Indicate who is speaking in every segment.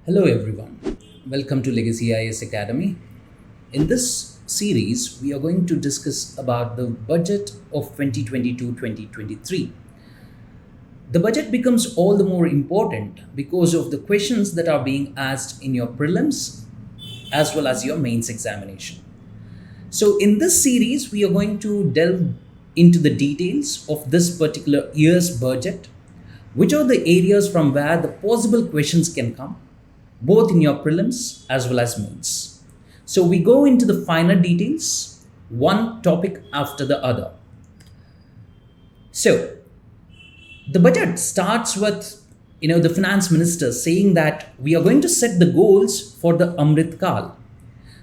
Speaker 1: Hello everyone, welcome to Legacy IAS Academy. In this series, we are going to discuss about the budget of 2022-2023. The budget becomes all the more important because of the questions that are being asked in your prelims as well as your mains examination. So in this series, we are going to delve into the details of this particular year's budget, which are the areas from where the possible questions can come both in your prelims as well as mains. So we go into the finer details, one topic after the other. So the budget starts with the finance minister saying that we are going to set the goals for the AMRITKAAL.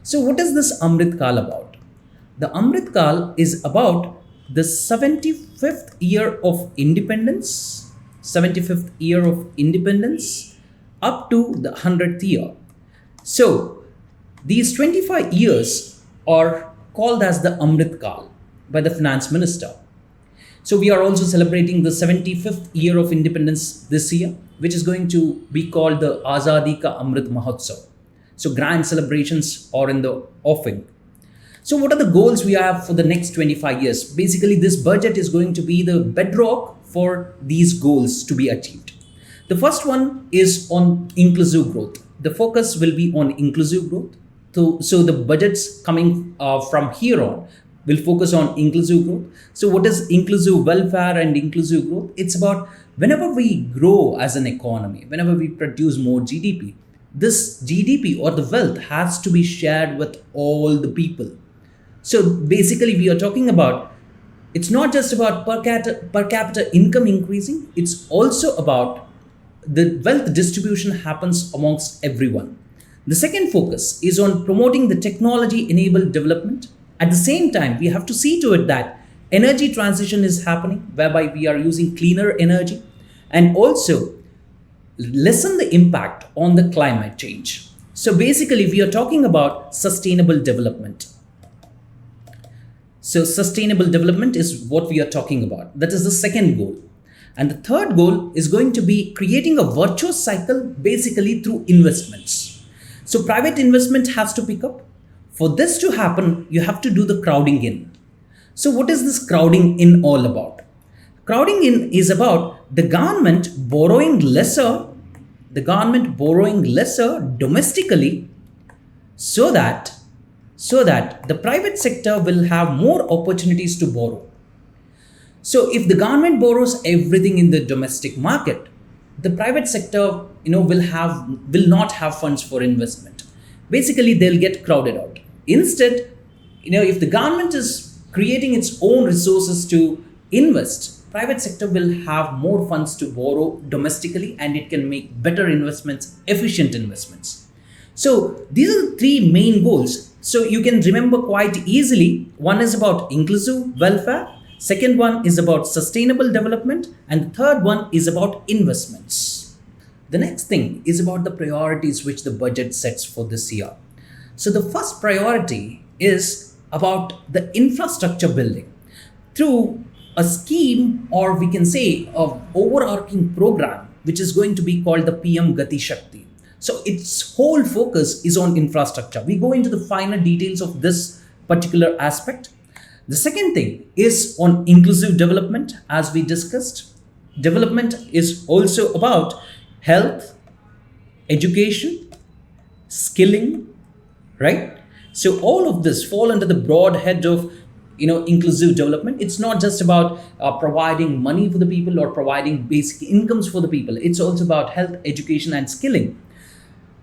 Speaker 1: So what is this AMRITKAAL about? The AMRITKAAL is about the 75th year of independence, 75th year of independence up to the 100th year. So these 25 years are called as the AMRITKAAL by the finance minister. So we are also celebrating the 75th year of independence this year, which is going to be called the Azadi Ka Amrit Mahotsav. So grand celebrations are in the offing. So what are the goals we have for the next 25 years? Basically, this budget is going to be the bedrock for these goals to be achieved. The first one is on inclusive growth. The focus will be on inclusive growth. So the budgets coming from here on will focus on inclusive growth. So what is inclusive welfare and inclusive growth? It's about whenever we grow as an economy, whenever we produce more GDP, this GDP or the wealth has to be shared with all the people. So basically we are talking about, it's not just about per capita income increasing, it's also about the wealth distribution happens amongst everyone. The second focus is on promoting the technology-enabled development. At the same time, we have to see to it that energy transition is happening, whereby we are using cleaner energy, and also lessen the impact on the climate change. So basically, we are talking about sustainable development. So sustainable development is what we are talking about. That is the second goal. And the third goal is going to be creating a virtuous cycle basically through investments. So private investment has to pick up. For this to happen, you have to do the crowding in. So what is this crowding in all about? Crowding in is about the government borrowing lesser domestically so that the private sector will have more opportunities to borrow. So if the government borrows everything in the domestic market, the private sector, will not have funds for investment. Basically, they'll get crowded out. Instead, if the government is creating its own resources to invest, private sector will have more funds to borrow domestically, and it can make better investments, efficient investments. So these are the three main goals. So you can remember quite easily. One is about inclusive welfare. Second one is about sustainable development, and the third one is about investments. The next thing is about the priorities which the budget sets for this year. So the first priority is about the infrastructure building through a scheme, or we can say an overarching program, which is going to be called the PM GATI SHAKTI. So its whole focus is on infrastructure. We go into the finer details of this particular aspect. The second thing is on inclusive development. As we discussed, development is also about health, education, skilling, right? So all of this fall under the broad head of inclusive development. It's not just about providing money for the people or providing basic incomes for the people. It's also about health, education, and skilling.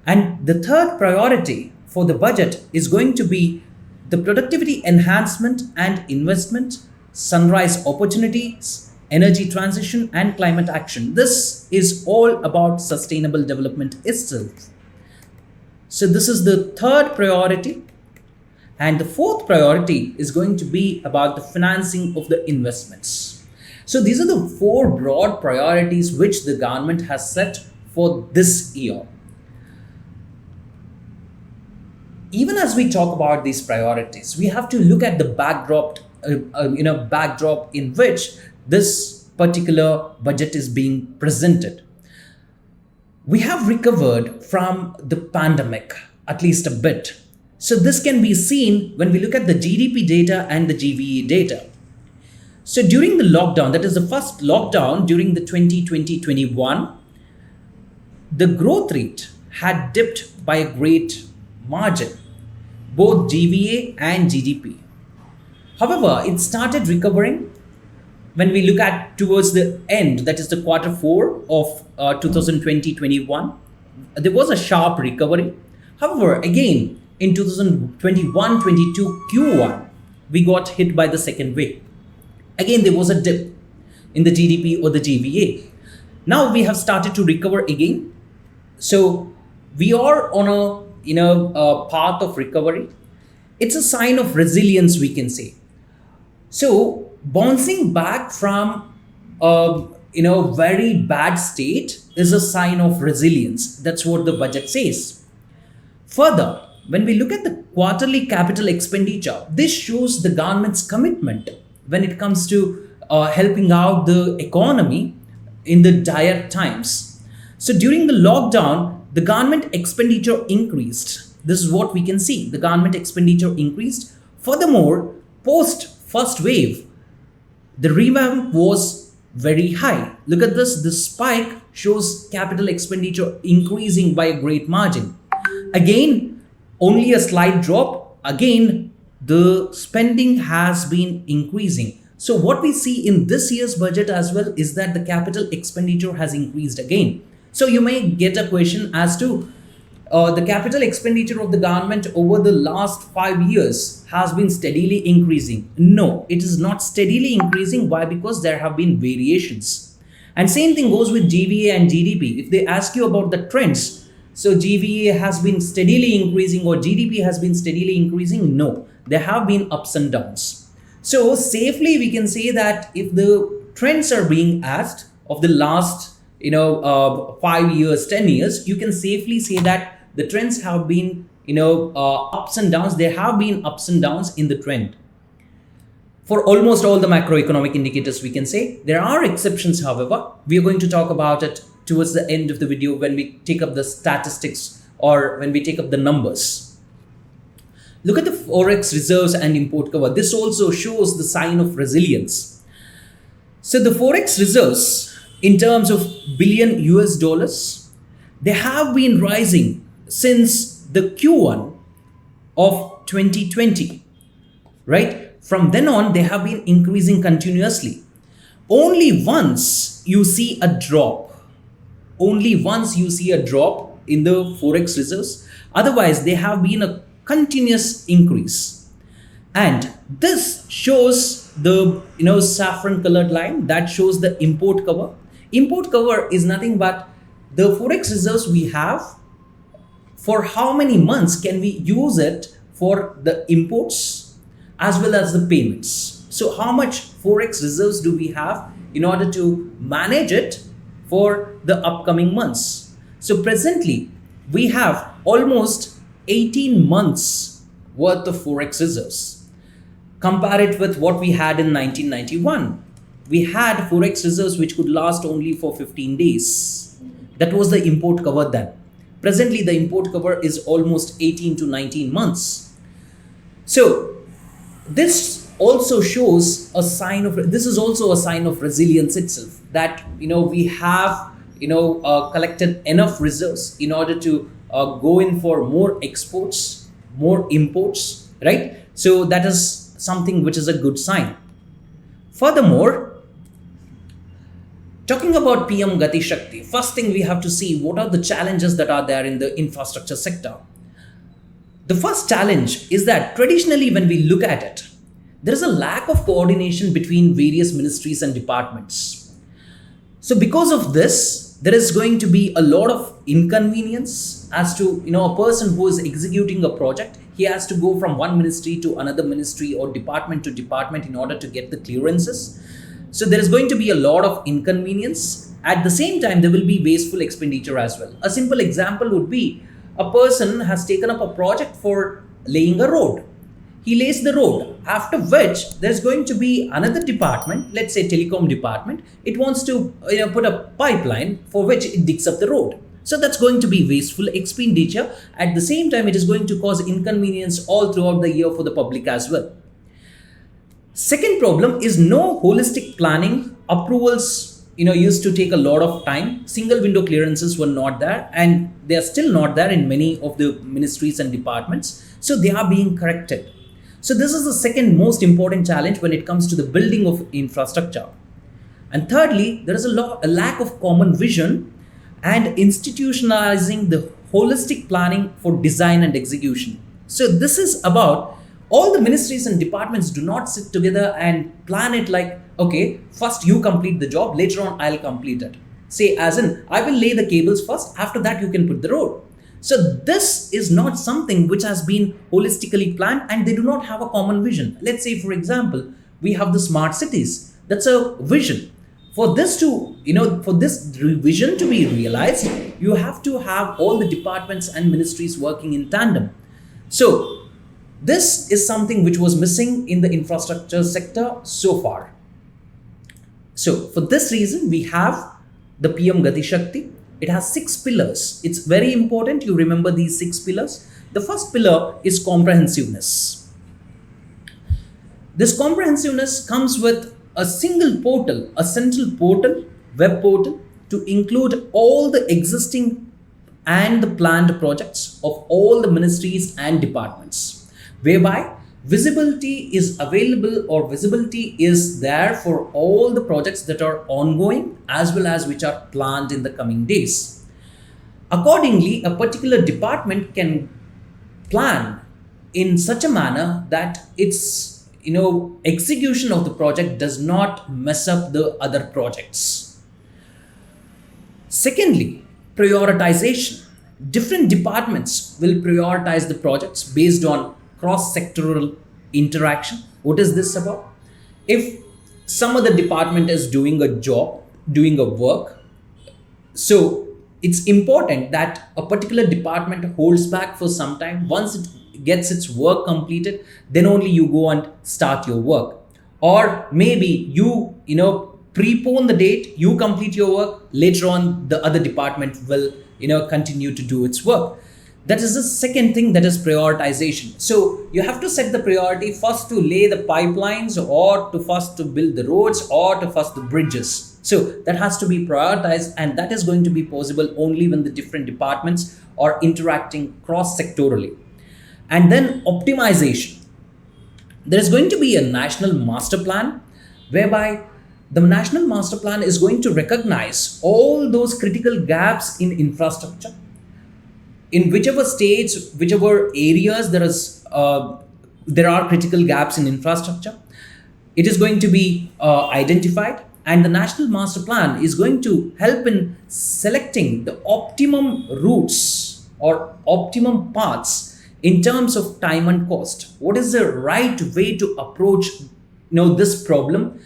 Speaker 1: And the third priority for the budget is going to be the productivity enhancement and investment, sunrise opportunities, energy transition, and climate action. This is all about sustainable development itself. So this is the third priority. And the fourth priority is going to be about the financing of the investments. So these are the four broad priorities which the government has set for this year. Even as we talk about these priorities, we have to look at the backdrop in which this particular budget is being presented. We have recovered from the pandemic, at least a bit. So this can be seen when we look at the GDP data and the GVE data. So during the lockdown, that is the first lockdown during the 2020-21, the growth rate had dipped by a great margin, both GVA and GDP. However, it started recovering when we look at towards the end, that is the quarter 4 of 2020-21. There was a sharp recovery. However, again, in 2021-22 Q1, we got hit by the second wave. Again, there was a dip in the GDP or the GVA. Now we have started to recover again. So we are on a path of recovery. It's a sign of resilience, we can say. So bouncing back from a very bad state is a sign of resilience. That's what the budget says. Further, when we look at the quarterly capital expenditure, this shows the government's commitment when it comes to helping out the economy in the dire times. So during the lockdown, the government expenditure increased. This is what we can see. The government expenditure increased. Furthermore, post first wave, the revamp was very high. Look at this. The spike shows capital expenditure increasing by a great margin. Again, only a slight drop. Again, the spending has been increasing. So what we see in this year's budget as well is that the capital expenditure has increased again. So you may get a question as to the capital expenditure of the government over the last 5 years has been steadily increasing. No, it is not steadily increasing. Why? Because there have been variations. And same thing goes with GVA and GDP. If they ask you about the trends, so GVA has been steadily increasing or GDP has been steadily increasing. No, there have been ups and downs. So safely we can say that if the trends are being asked of the last 5 years, 10 years, you can safely say that the trends have been ups and downs. There have been ups and downs in the trend for almost all the macroeconomic indicators, we can say. There are exceptions, however. We are going to talk about it towards the end of the video when we take up the statistics or when we take up the numbers. Look at the forex reserves and import cover. This also shows the sign of resilience. So the forex reserves in terms of billion US dollars, they have been rising since the Q1 of 2020, right? From then on, they have been increasing continuously. Only once you see a drop. Only once you see a drop in the forex reserves. Otherwise, they have been a continuous increase. And this shows the saffron colored line that shows the import cover. Import cover is nothing but the forex reserves we have. For how many months can we use it for the imports as well as the payments? So how much forex reserves do we have in order to manage it for the upcoming months? So presently we have almost 18 months worth of forex reserves. Compare it with what we had in 1991. We had forex reserves which could last only for 15 days. That was the import cover then. Presently, the import cover is almost 18 to 19 months. So this also shows a sign of, this is also a sign of resilience itself, that we have collected enough reserves in order to go in for more exports, more imports, right? So that is something which is a good sign. Furthermore, talking about PM Gati Shakti, first thing we have to see what are the challenges that are there in the infrastructure sector. The first challenge is that traditionally when we look at it, there is a lack of coordination between various ministries and departments. So because of this, there is going to be a lot of inconvenience as to, a person who is executing a project, he has to go from one ministry to another ministry or department to department in order to get the clearances. So there is going to be a lot of inconvenience. At the same time, there will be wasteful expenditure as well. A simple example would be a person has taken up a project for laying a road. He lays the road, after which there's going to be another department, let's say telecom department. It wants to put a pipeline for which it digs up the road. So that's going to be wasteful expenditure. At the same time, it is going to cause inconvenience all throughout the year for the public as well. Second problem is no holistic planning. Approvals, used to take a lot of time. Single window clearances were not there, and they are still not there in many of the ministries and departments. So they are being corrected. So this is the second most important challenge when it comes to the building of infrastructure. And thirdly, there is a lack of common vision and institutionalizing the holistic planning for design and execution. So this is about all the ministries and departments do not sit together and plan it like, okay, first you complete the job, later on I'll complete it. Say as in, I will lay the cables first, after that you can put the road. So this is not something which has been holistically planned, and they do not have a common vision. Let's say, for example, we have the smart cities. That's a vision. For this vision to be realized, you have to have all the departments and ministries working in tandem. So this is something which was missing in the infrastructure sector so far. So for this reason, we have the PM Gati Shakti. It has 6 pillars. It's very important you remember these 6 pillars. The first pillar is comprehensiveness. This comprehensiveness comes with a single portal, a central portal, web portal, to include all the existing and the planned projects of all the ministries and departments, whereby visibility is available or visibility is there for all the projects that are ongoing as well as which are planned in the coming days. Accordingly, a particular department can plan in such a manner that its execution of the project does not mess up the other projects. Secondly, prioritization. Different departments will prioritize the projects based on cross-sectoral interaction. What is this about? If some other department is doing a job, doing a work, so it's important that a particular department holds back for some time. Once it gets its work completed, then only you go and start your work. Or maybe you prepone the date, you complete your work, later on the other department will continue to do its work. That is the second thing, that is prioritization. So you have to set the priority first to lay the pipelines, or to first to build the roads, or to first the bridges. So that has to be prioritized, and that is going to be possible only when the different departments are interacting cross-sectorally. And then optimization. There is going to be a national master plan, whereby the national master plan is going to recognize all those critical gaps in infrastructure. In whichever states, whichever areas there are critical gaps in infrastructure, it is going to be identified, and the national master plan is going to help in selecting the optimum routes or optimum paths in terms of time and cost. What is the right way to approach this problem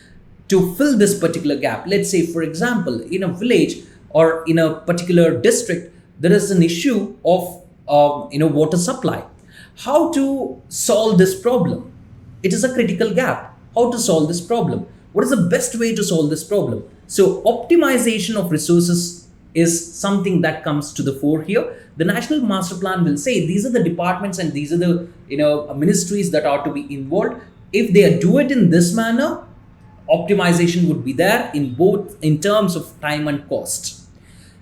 Speaker 1: to fill this particular gap? Let's say, for example, in a village or in a particular district, there is an issue of water supply. How to solve this problem? It is a critical gap. How to solve this problem? What is the best way to solve this problem? So optimization of resources is something that comes to the fore here. The national master plan will say these are the departments and these are the ministries that are to be involved. If they do it in this manner, optimization would be there in terms of time and cost.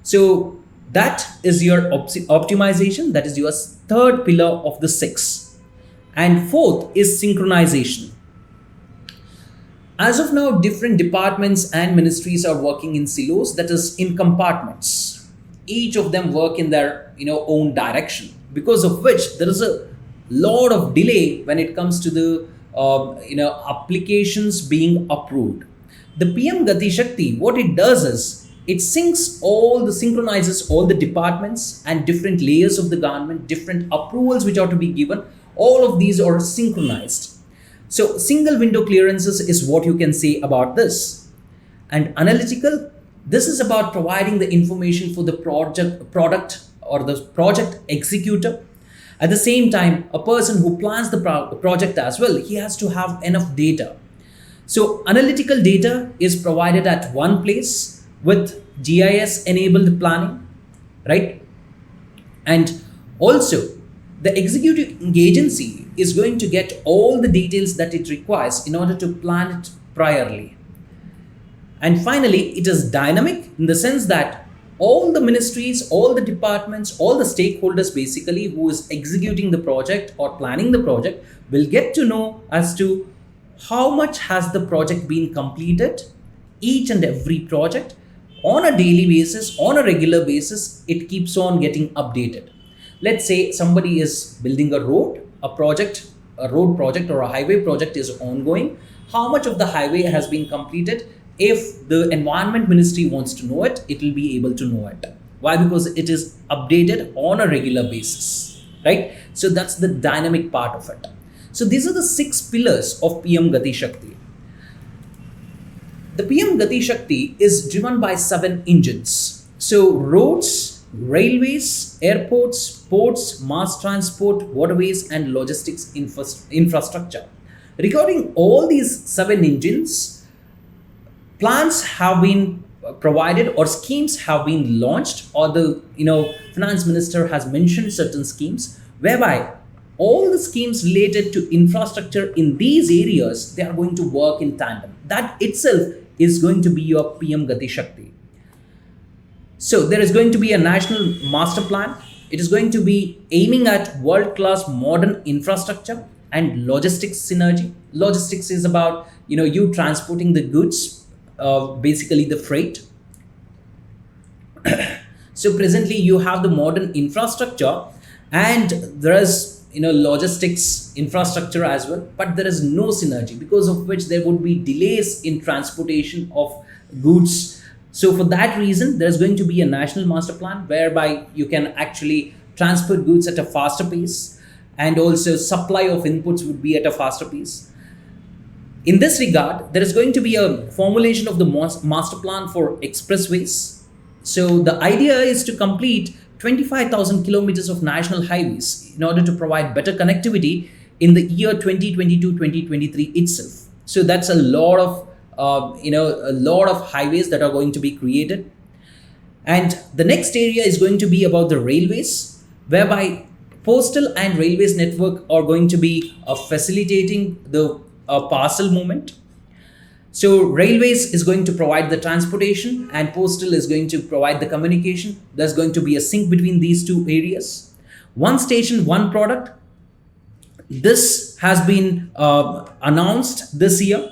Speaker 1: So that is your optimization. That is your third pillar of the 6. And fourth is synchronization. As of now, different departments and ministries are working in silos, that is in compartments. Each of them work in their own direction, because of which there is a lot of delay when it comes to the applications being approved. The PM Gati Shakti, what it does is it synchronizes all the departments and different layers of the government, different approvals which are to be given. All of these are synchronized. So single window clearances is what you can say about this. And analytical, this is about providing the information for the product or the project executor. At the same time, a person who plans the project as well, he has to have enough data. So analytical data is provided at one place with GIS enabled planning. right? And also, the executing agency is going to get all the details that it requires in order to plan it priorly. And finally, it is dynamic in the sense that all the ministries, all the departments, all the stakeholders basically who is executing the project or planning the project will get to know as to how much has the project been completed, each and every project on a daily basis, on a regular basis, it keeps on getting updated. Let's say somebody is building a road, a road project or a highway project is ongoing. How much of the highway has been completed? If the environment ministry wants to know it, it will be able to know it. Why? Because it is updated on a regular basis, right? So that's the dynamic part of it. So these are the 6 pillars of PM Gati Shakti. The PM Gati Shakti is driven by 7 engines. So roads, railways, airports, ports, mass transport, waterways, and logistics infrastructure. Regarding all these 7 engines, plans have been provided or schemes have been launched, or the finance minister has mentioned certain schemes whereby all the schemes related to infrastructure in these areas, they are going to work in tandem. That itself is going to be your PM Gati Shakti. So there is going to be a national master plan. It is going to be aiming at world-class modern infrastructure and logistics synergy. Logistics is about you transporting the goods, basically the freight. So presently you have the modern infrastructure and there is logistics infrastructure as well, but there is no synergy, because of which there would be delays in transportation of goods. So for that reason, there's going to be a national master plan whereby you can actually transport goods at a faster pace, and also supply of inputs would be at a faster pace. In this regard, there is going to be a formulation of the master plan for expressways. So the idea is to complete 25,000 kilometers of national highways in order to provide better connectivity in the year 2022-2023 itself. So that's a lot of highways that are going to be created. And the next area is going to be about the railways, whereby postal and railways network are going to be facilitating the parcel movement. So railways is going to provide the transportation and postal is going to provide the communication. There's going to be a sync between these two areas. One station, one product. This has been announced this year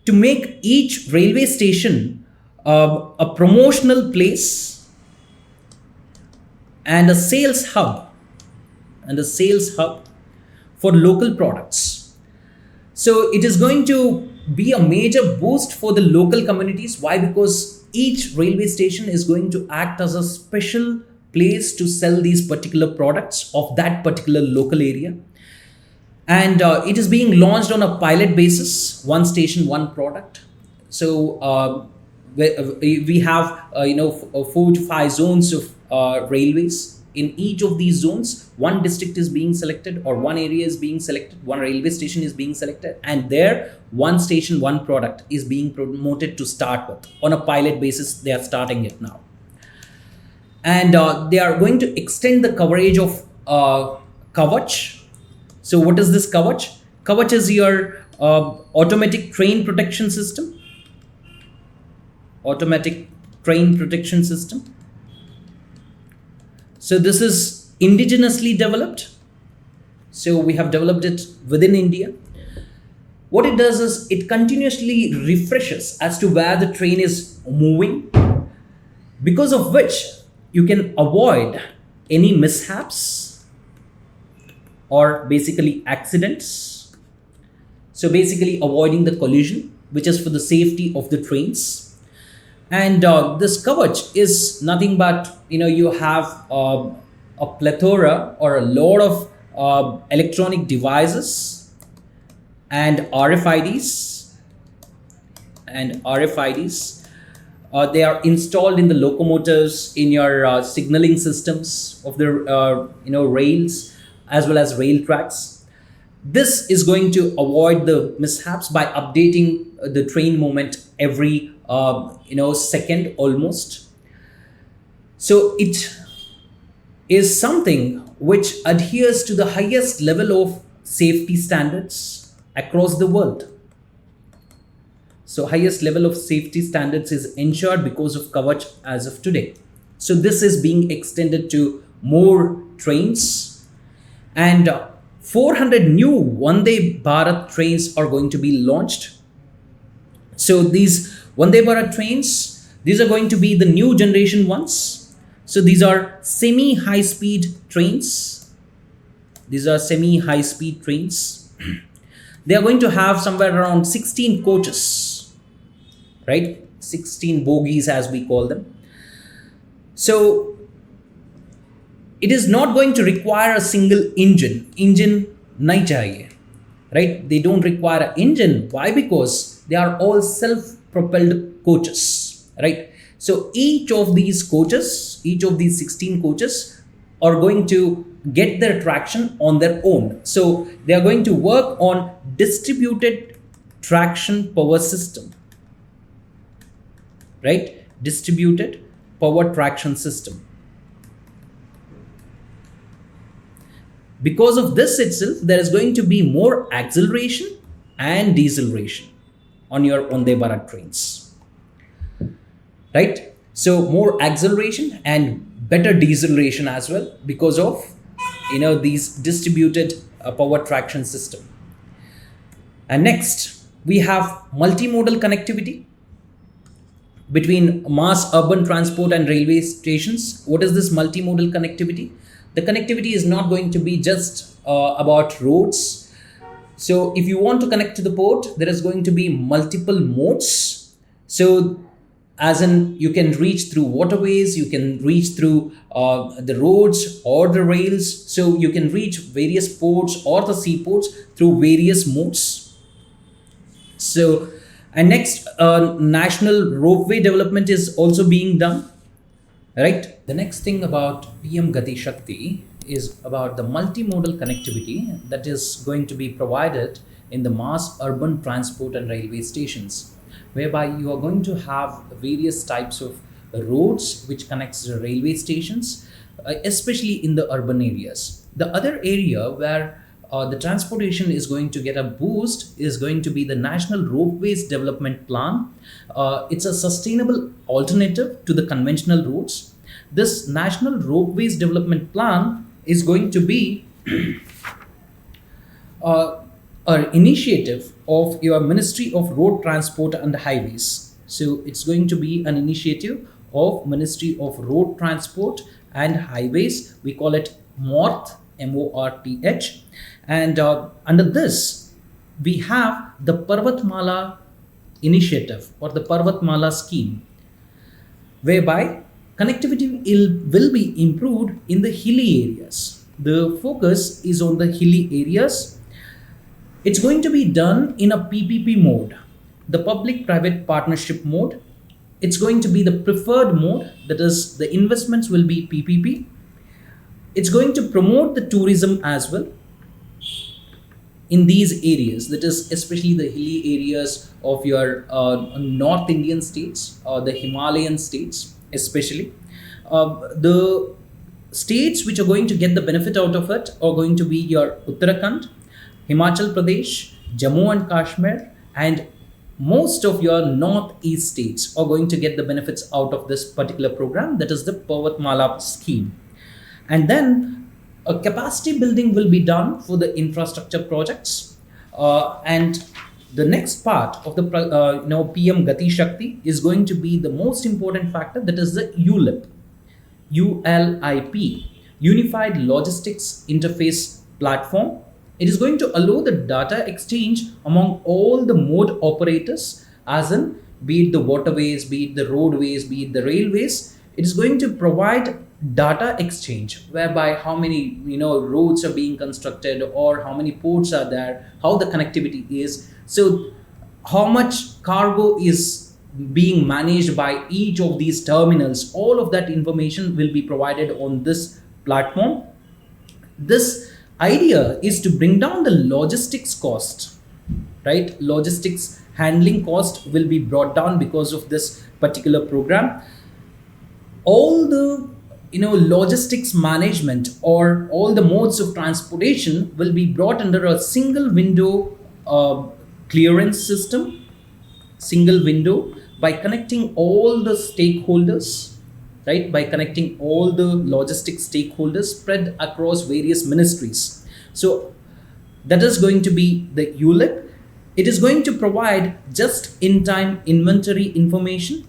Speaker 1: to make each railway station a promotional place and a sales hub for local products. So it is going to be a major boost for the local communities. Why? Because each railway station is going to act as a special place to sell these particular products of that particular local area. And it is being launched on a pilot basis, one station, one product. So we have 4 to 5 zones of railways. In each of these zones, one district is being selected, or one area is being selected, one railway station is being selected, and there one station, one product is being promoted to start with. On a pilot basis, they are starting it now. And they are going to extend the coverage of Kavach. So what is this Kavach? Kavach is your automatic train protection system. Automatic train protection system. So this is indigenously developed. So we have developed it within India. What it does is it continuously refreshes as to where the train is moving, because of which you can avoid any mishaps or basically accidents. So basically avoiding the collision, which is for the safety of the trains. And this Kavach is nothing but, you have a plethora or a lot of electronic devices and RFIDs. They are installed in the locomotives, in your signaling systems of the rails, as well as rail tracks. This is going to avoid the mishaps by updating the train movement every second almost. So it is something which adheres to the highest level of safety standards across the world. So highest level of safety standards is ensured because of Kavach as of today. So this is being extended to more trains, and 400 new Vande Bharat trains are going to be launched. So these Vande Bharat trains, these are going to be the new generation ones. So these are semi-high speed trains. These are semi-high speed trains. They are going to have somewhere around 16 coaches, right? 16 bogies as we call them. So it is not going to require a single engine nahi chahiye, right? They don't require an engine. Why? Because they are all self-propelled coaches, right? So each of these coaches, each of these 16 coaches are going to get their traction on their own. So they are going to work on distributed traction power system, right? Distributed power traction system. Because of this itself, there is going to be more acceleration and deceleration on your Vande Bharat trains, right? So more acceleration and better deceleration as well because of these distributed power traction system. And next we have multimodal connectivity between mass urban transport and railway stations. What is this multimodal connectivity? The connectivity is not going to be just about roads. So if you want to connect to the port, there is going to be multiple modes. So as in, you can reach through waterways, you can reach through the roads or the rails. So you can reach various ports or the seaports through various modes. So, and next, national ropeway development is also being done, right? The next thing about PM Gati Shakti is about the multimodal connectivity that is going to be provided in the mass urban transport and railway stations, whereby you are going to have various types of roads which connects the railway stations, especially in the urban areas. The other area where the transportation is going to get a boost is going to be the National Ropeways Development Plan. It's a sustainable alternative to the conventional roads. This National Ropeways Development Plan is going to be an initiative of your Ministry of Road Transport and Highways. So it's going to be an initiative of Ministry of Road Transport and Highways. We call it MORTH, MORTH. And under this, we have the Parvatmala initiative or the Parvatmala scheme, whereby connectivity will be improved in the hilly areas. The focus is on the hilly areas. It's going to be done in a PPP mode, the public-private partnership mode. It's going to be the preferred mode, that is, the investments will be PPP. It's going to promote the tourism as well in these areas, that is, especially the hilly areas of your North Indian states or the Himalayan states, especially. The states which are going to get the benefit out of it are going to be your Uttarakhand, Himachal Pradesh, Jammu and Kashmir, and most of your northeast states are going to get the benefits out of this particular program, that is the Parvatmala scheme. And then a capacity building will be done for the infrastructure projects. And the next part of the PM Gati Shakti is going to be the most important factor, that is the ULIP, ULIP, Unified Logistics Interface Platform. It is going to allow the data exchange among all the mode operators, as in, be it the waterways, be it the roadways, be it the railways. It is going to provide data exchange, whereby how many roads are being constructed, or how many ports are there, how the connectivity is. So how much cargo is being managed by each of these terminals, all of that information will be provided on this platform. This idea is to bring down the logistics cost, right? Logistics handling cost will be brought down because of this particular program. All the logistics management or all the modes of transportation will be brought under a single window clearance system, single window, by connecting all the stakeholders, right? By connecting all the logistics stakeholders spread across various ministries. So that is going to be the ULIP. It is going to provide just in time inventory information,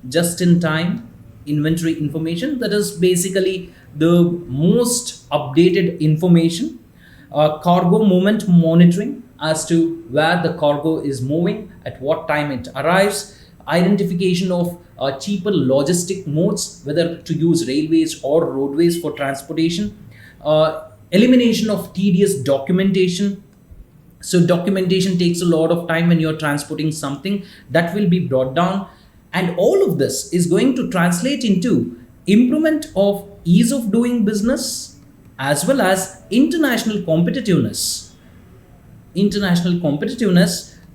Speaker 1: just in time inventory information. That is basically the most updated information. Cargo movement monitoring as to where the cargo is moving, at what time it arrives, identification of cheaper logistic modes, whether to use railways or roadways for transportation, elimination of tedious documentation. So documentation takes a lot of time when you're transporting something. That will be brought down, and all of this is going to translate into improvement of ease of doing business as well as international competitiveness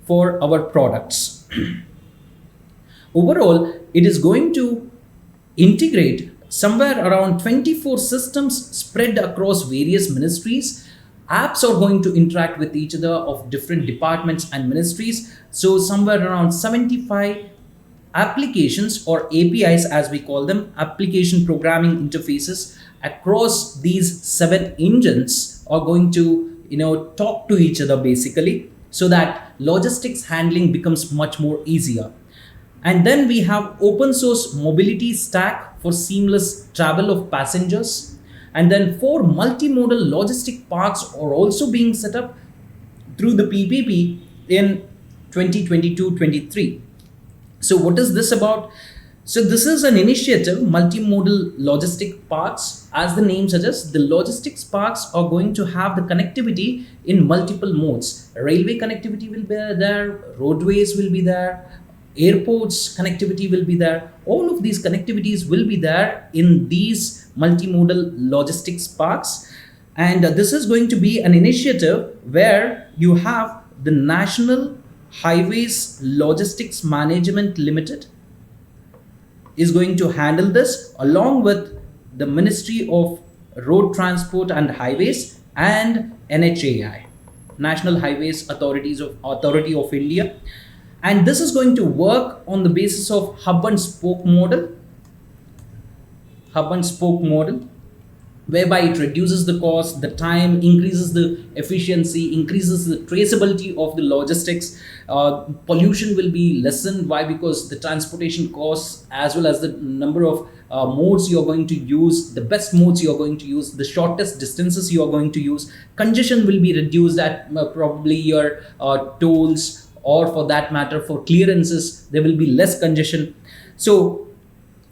Speaker 1: for our products. Overall, it is going to integrate somewhere around 24 systems spread across various ministries. Apps are going to interact with each other of different departments and ministries. So somewhere around 75 applications or APIs, as we call them, application programming interfaces, across these 7 engines are going to talk to each other basically, so that logistics handling becomes much more easier. And then we have open source mobility stack for seamless travel of passengers. And then 4 multimodal logistic parks are also being set up through the PPP in 2022-23. So what is this about? So this is an initiative, multimodal logistic parks. As the name suggests, the logistics parks are going to have the connectivity in multiple modes. Railway connectivity will be there, roadways will be there, airports connectivity will be there. All of these connectivities will be there in these multimodal logistics parks. And this is going to be an initiative where you have the National Highways Logistics Management Limited is going to handle this, along with the Ministry of Road Transport and Highways and NHAI, National Highways Authority of India. And this is going to work on the basis of hub and spoke model, whereby it reduces the cost, the time, increases the efficiency, increases the traceability of the logistics. Pollution will be lessened. Why? Because the transportation costs, as well as the number of modes you are going to use, the best modes you are going to use, the shortest distances you are going to use, congestion will be reduced at probably your tolls, or for that matter for clearances there will be less congestion. So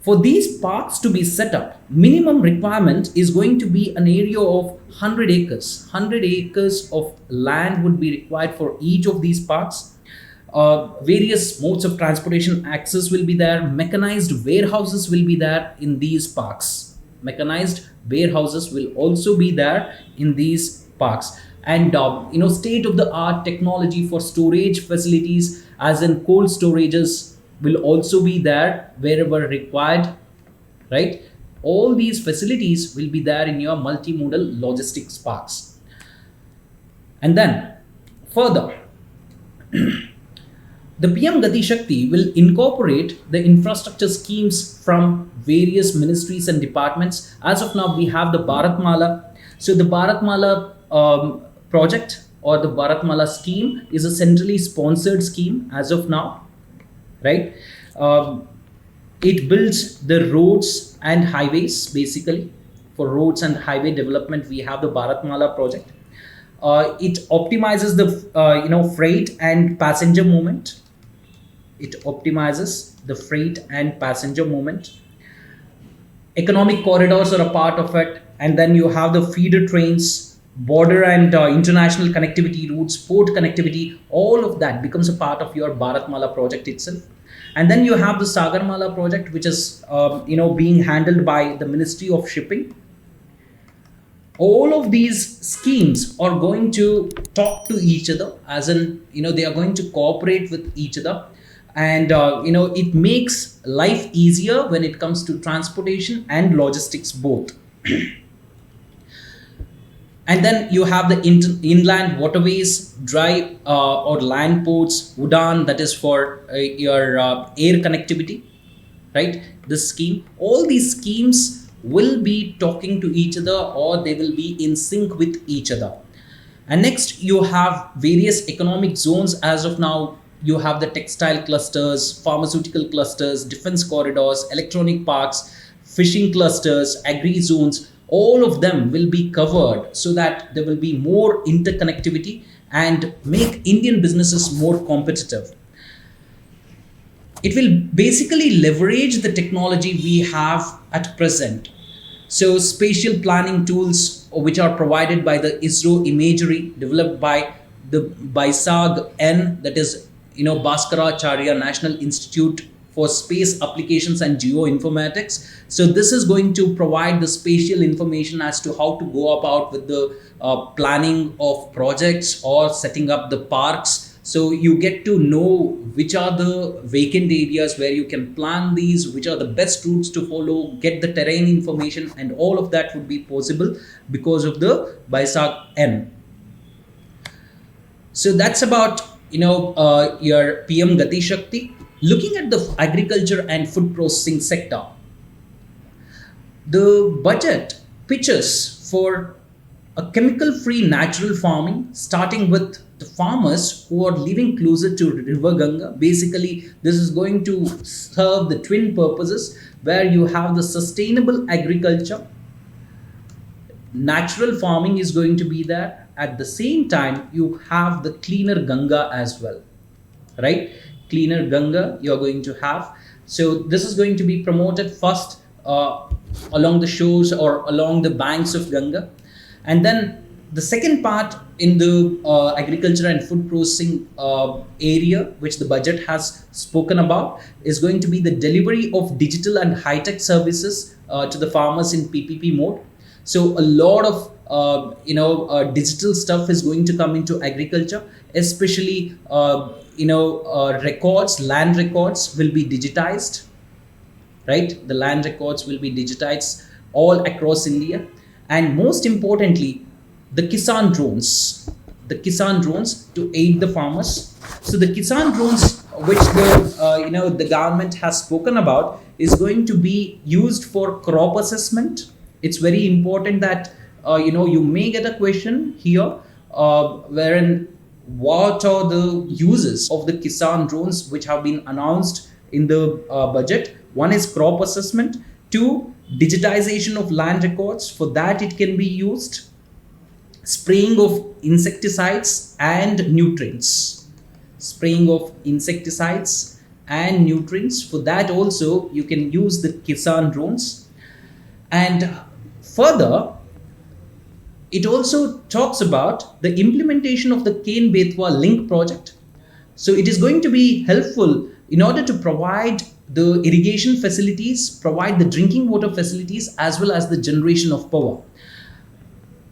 Speaker 1: for these parks to be set up, minimum requirement is going to be an area of 100 acres. 100 acres of land would be required for each of these parks. Various modes of transportation access will be there. Mechanized warehouses will be there in these parks. Mechanized warehouses will also be there in these parks. And state of the art technology for storage facilities, as in cold storages, will also be there wherever required, right? All these facilities will be there in your multimodal logistics parks. And then further, the PM Gati Shakti will incorporate the infrastructure schemes from various ministries and departments. As of now, we have the Bharatmala. So the Bharatmala project or the Bharatmala scheme is a centrally sponsored scheme as of now, right? It builds the roads and highways. Basically, for roads and highway development, we have the Bharatmala project. It optimizes the freight and passenger movement. It optimizes the freight and passenger movement. Economic corridors are a part of it, and then you have the feeder trains, border and international connectivity routes, port connectivity. All of that becomes a part of your Bharatmala project itself. And then you have the Sagarmala project, which is being handled by the Ministry of Shipping. All of these schemes are going to talk to each other, as in they are going to cooperate with each other. and it makes life easier when it comes to transportation and logistics both. And then you have the inland waterways, dry or land ports, Udan, that is for your air connectivity, right? This scheme, all these schemes will be talking to each other, or they will be in sync with each other. And next, you have various economic zones. As of now, you have the textile clusters, pharmaceutical clusters, defense corridors, electronic parks, fishing clusters, agri zones. All of them will be covered so that there will be more interconnectivity and make Indian businesses more competitive. It will basically leverage the technology we have at present. So spatial planning tools, which are provided by the ISRO imagery, developed by the BISAG N, that is Bhaskaracharya National Institute for Space Applications and Geoinformatics. So this is going to provide the spatial information as to how to go about with the planning of projects or setting up the parks. So you get to know which are the vacant areas where you can plan these, which are the best routes to follow, get the terrain information, and all of that would be possible because of the BISAG N. So that's about your PM Gati Shakti. Looking at the agriculture and food processing sector, the budget pitches for a chemical-free natural farming, starting with the farmers who are living closer to River Ganga. Basically, this is going to serve the twin purposes, where you have the sustainable agriculture, natural farming is going to be there. At the same time, you have the cleaner Ganga as well, right? Cleaner Ganga you're going to have. So this is going to be promoted first along the shores or along the banks of Ganga. And then the second part in the agriculture and food processing area, which the budget has spoken about, is going to be the delivery of digital and high-tech services to the farmers in PPP mode. So a lot of digital stuff is going to come into agriculture, especially records, land records will be digitized, right? The land records will be digitized all across India. And most importantly, the Kisan drones to aid the farmers. So the Kisan drones, which the government has spoken about, is going to be used for crop assessment. It's very important that you may get a question here wherein what are the uses of the Kisan drones which have been announced in the budget. One is crop assessment. Two, digitization of land records. For that, it can be used. Spraying of insecticides and nutrients. Spraying of insecticides and nutrients. For that also, you can use the Kisan drones. And further, it also talks about the implementation of the Ken-Betwa link project. So it is going to be helpful in order to provide the irrigation facilities, provide the drinking water facilities, as well as the generation of power.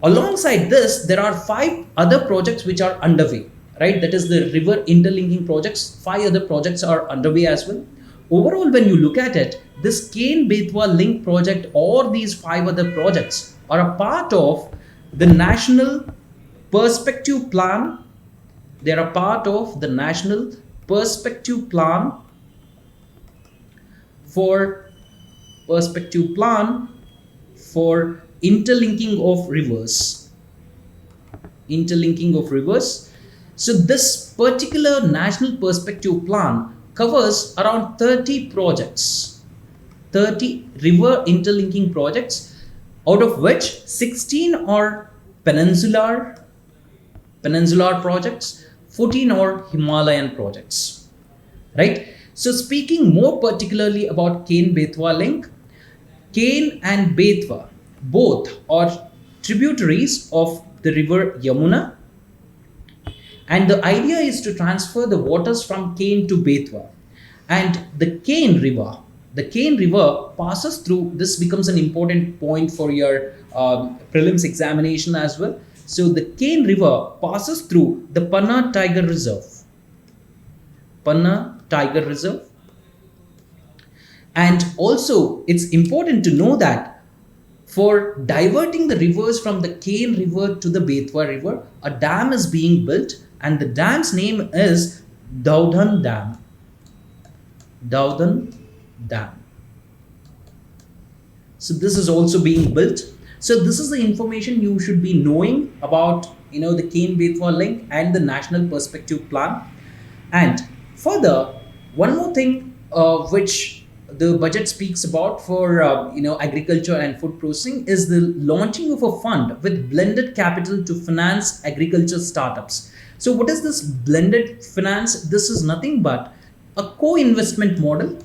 Speaker 1: Alongside this, there are 5 other projects which are underway, right? That is the river interlinking projects. 5 other projects are underway as well. Overall, when you look at it, this Ken-Betwa link project or these 5 other projects are a part of the National Perspective Plan. They are a part of the National Perspective Plan for interlinking of rivers. Interlinking of rivers. So this particular National Perspective Plan covers around 30 projects, 30 river interlinking projects, out of which 16 are peninsular projects, 14 are Himalayan projects, right? So speaking more particularly about Ken-Betwa link, Ken and Betwa both are tributaries of the river Yamuna, and the idea is to transfer the waters from Ken to Betwa. And the Ken River passes through, this becomes an important point for your prelims examination as well. So the Ken River passes through the Panna Tiger Reserve. Panna Tiger Reserve. And also, it's important to know that for diverting the rivers from the Kane River to the Betwa River, a dam is being built, and the dam's name is Daudhan Dam. Daudhan Dam. So this is also being built. So this is the information you should be knowing about, the Kane Betwa link and the National Perspective Plan. And further, one more thing which the budget speaks about for agriculture and food processing is the launching of a fund with blended capital to finance agriculture startups. So what is this blended finance? This is nothing but a co-investment model.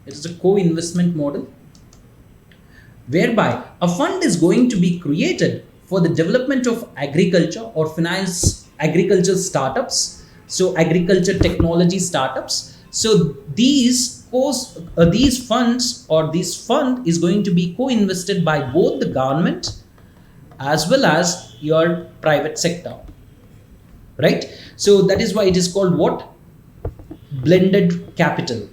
Speaker 1: It is a co-investment model whereby a fund is going to be created for the development of agriculture or finance agriculture startups, so agriculture technology startups. So these funds, or this fund is going to be co-invested by both the government as well as your private sector, right? So that is why it is called what? Blended capital.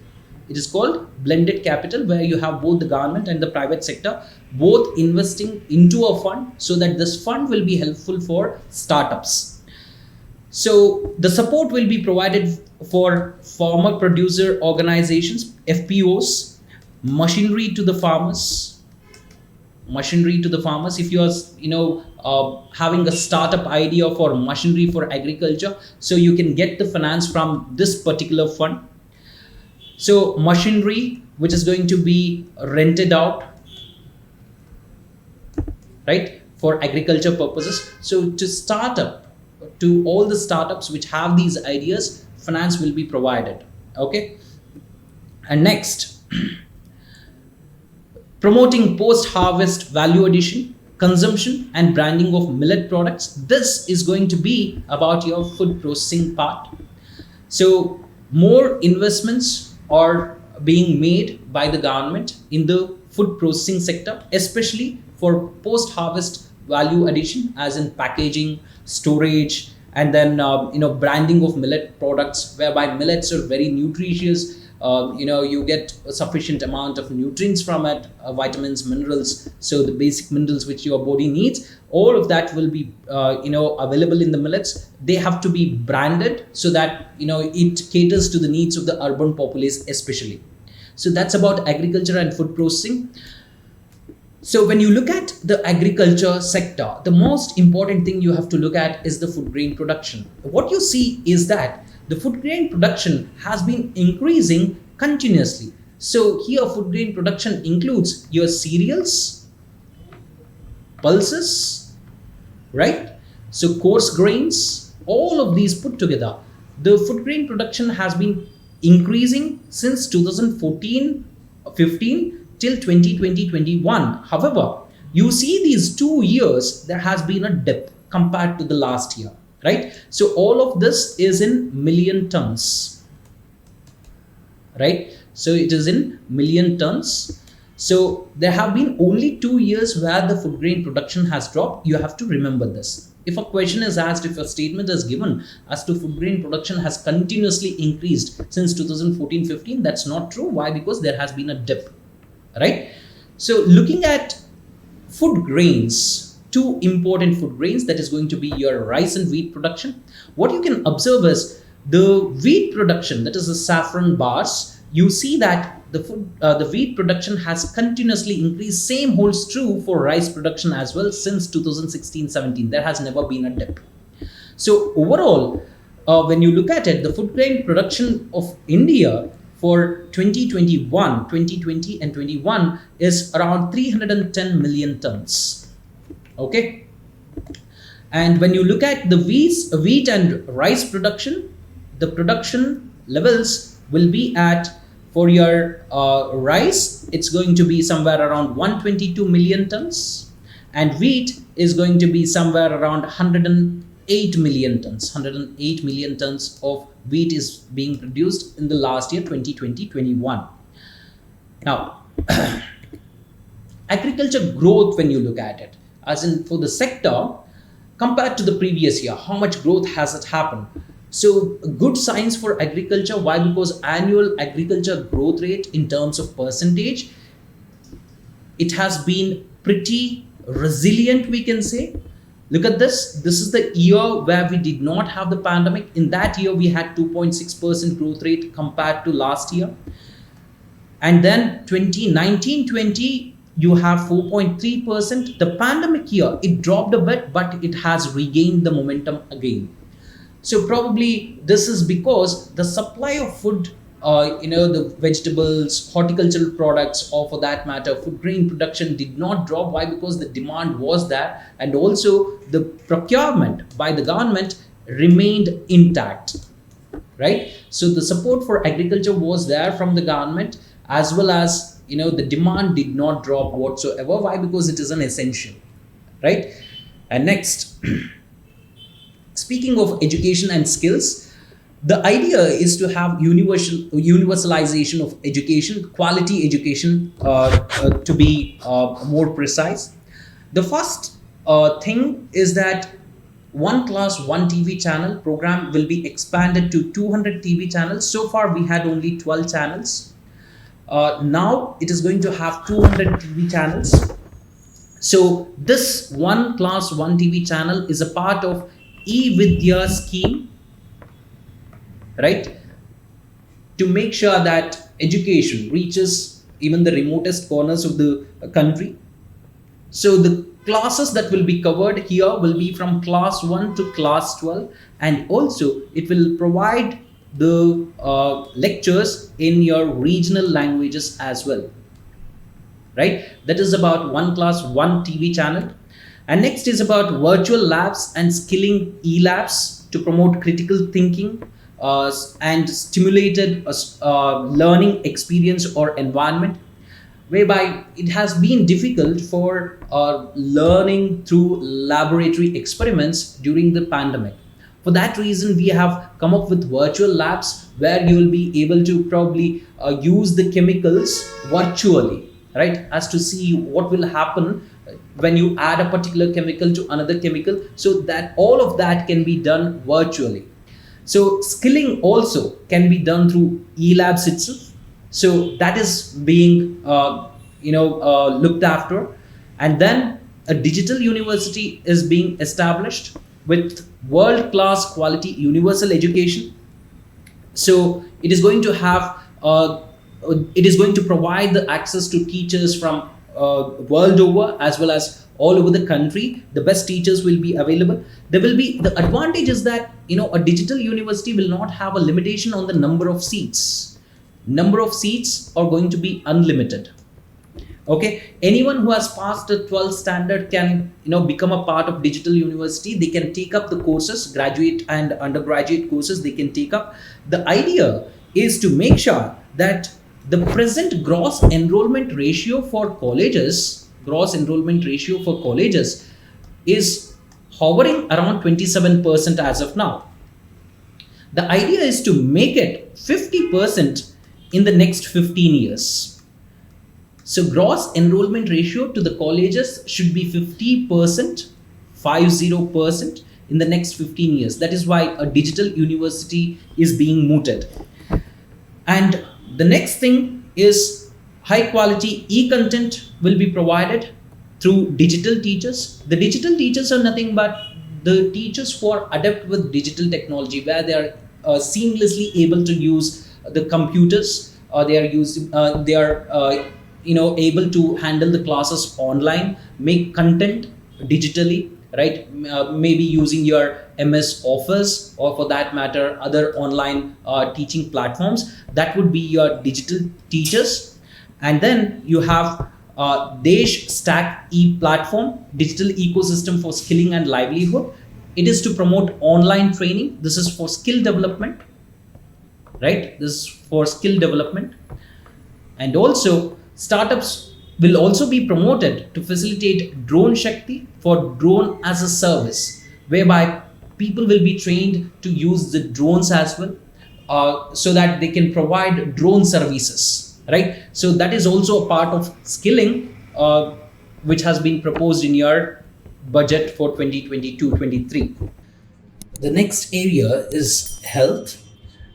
Speaker 1: It is called blended capital, where you have both the government and the private sector both investing into a fund, so that this fund will be helpful for startups. So the support will be provided for farmer producer organizations, FPOs, machinery to the farmers. If you are having a startup idea for machinery for agriculture, so you can get the finance from this particular fund. So machinery which is going to be rented out, right, for agriculture purposes. So to start up, to all the startups which have these ideas, finance will be provided. Okay. And next, promoting post-harvest value addition, consumption and branding of millet products. This is going to be about your food processing part. So more investments are being made by the government in the food processing sector, especially for post-harvest value addition, as in packaging, storage, and then branding of millet products, whereby millets are very nutritious. You get a sufficient amount of nutrients from it, vitamins, minerals. So the basic minerals which your body needs, all of that will be available in the millets. They have to be branded so that it caters to the needs of the urban populace especially. So that's about agriculture and food processing. So when you look at the agriculture sector, the most important thing you have to look at is the food grain production. What you see is that the food grain production has been increasing continuously. So here food grain production includes your cereals, pulses, right? So coarse grains, all of these put together. The food grain production has been increasing since 2014-15 till 2020-21. However, you see these 2 years, there has been a dip compared to the last year, right? So all of this is in million tons, right? So it is in million tons. So there have been only 2 years where the food grain production has dropped. You have to remember this. If a question is asked, if a statement is given as to food grain production has continuously increased since 2014-15, that's not true. Why? Because there has been a dip, right? So looking at food grains, two important food grains, that is going to be your rice and wheat production. What you can observe is the wheat production, that is the saffron bars. You see that the wheat production has continuously increased. Same holds true for rice production as well since 2016-17. There has never been a dip. So overall, when you look at it, the food grain production of India for 2020 and 21 is around 310 million tons. Okay. And when you look at the wheat and rice production, the production levels will be at, for your rice, it's going to be somewhere around 122 million tons, and wheat is going to be somewhere around 108 million tons. 108 million tons of wheat is being produced in the last year, 2020-21. Now, agriculture growth, when you look at it, as in for the sector, compared to the previous year, how much growth has it happened? So good signs for agriculture. Why? Because annual agriculture growth rate in terms of percentage, it has been pretty resilient, we can say. Look at this. This is the year where we did not have the pandemic. In that year, we had 2.6% growth rate compared to last year. And then 2019-20, you have 4.3%. The pandemic year, it dropped a bit, but it has regained the momentum again. So probably this is because the supply of food, the vegetables, horticultural products, or for that matter, food grain production did not drop. Why? Because the demand was there, and also the procurement by the government remained intact, right? So the support for agriculture was there from the government, as well as the demand did not drop whatsoever. Why? Because it is an essential, right? And next, speaking of education and skills, the idea is to have universalization of education, quality education, to be more precise. The first thing is that one class, one TV channel program will be expanded to 200 TV channels. So far, we had only 12 channels. Now it is going to have 200 TV channels. So this one class, one TV channel is a part of e-Vidya scheme, right? To make sure that education reaches even the remotest corners of the country. So the classes that will be covered here will be from class 1 to class 12, and also it will provide the lectures in your regional languages as well, right? That is about one class, one TV channel. And next is about virtual labs and skilling e-labs to promote critical thinking and stimulated learning experience or environment, whereby it has been difficult for learning through laboratory experiments during the pandemic. For that reason, we have come up with virtual labs where you will be able to probably use the chemicals virtually, right? As to see what will happen when you add a particular chemical to another chemical, so that all of that can be done virtually. So skilling also can be done through e-labs itself. So that is being looked after. And then a digital university is being established with world-class quality universal education. So it is going to have it is going to provide the access to teachers from world over, as well as all over the country. The best teachers will be available. There will be the advantage is that a digital university will not have a limitation on the number of seats. Number of seats are going to be unlimited. Okay, anyone who has passed the 12th standard can become a part of digital university. They can take up the courses, graduate and undergraduate courses they can take up. The idea is to make sure that the present gross enrollment ratio for colleges is hovering around 27% as of now. The idea is to make it 50% in the next 15 years. So gross enrollment ratio to the colleges should be 50%, 50% in the next 15 years. That is why a digital university is being mooted. And the next thing is high quality e-content will be provided through digital teachers. The digital teachers are nothing but the teachers who are adept with digital technology, where they are seamlessly able to use the computers. They are able to handle the classes online, make content digitally, right? Maybe using your MS Office, or for that matter, other online teaching platforms. That would be your digital teachers. And then you have Desh Stack e-platform, digital ecosystem for skilling and livelihood. It is to promote online training. This is for skill development, right? This is for skill development. And also startups will also be promoted to facilitate drone SHAKTI for drone as a service, whereby people will be trained to use the drones as well, so that they can provide drone services, right? So that is also a part of skilling, which has been proposed in your budget for 2022-23. The next area is health.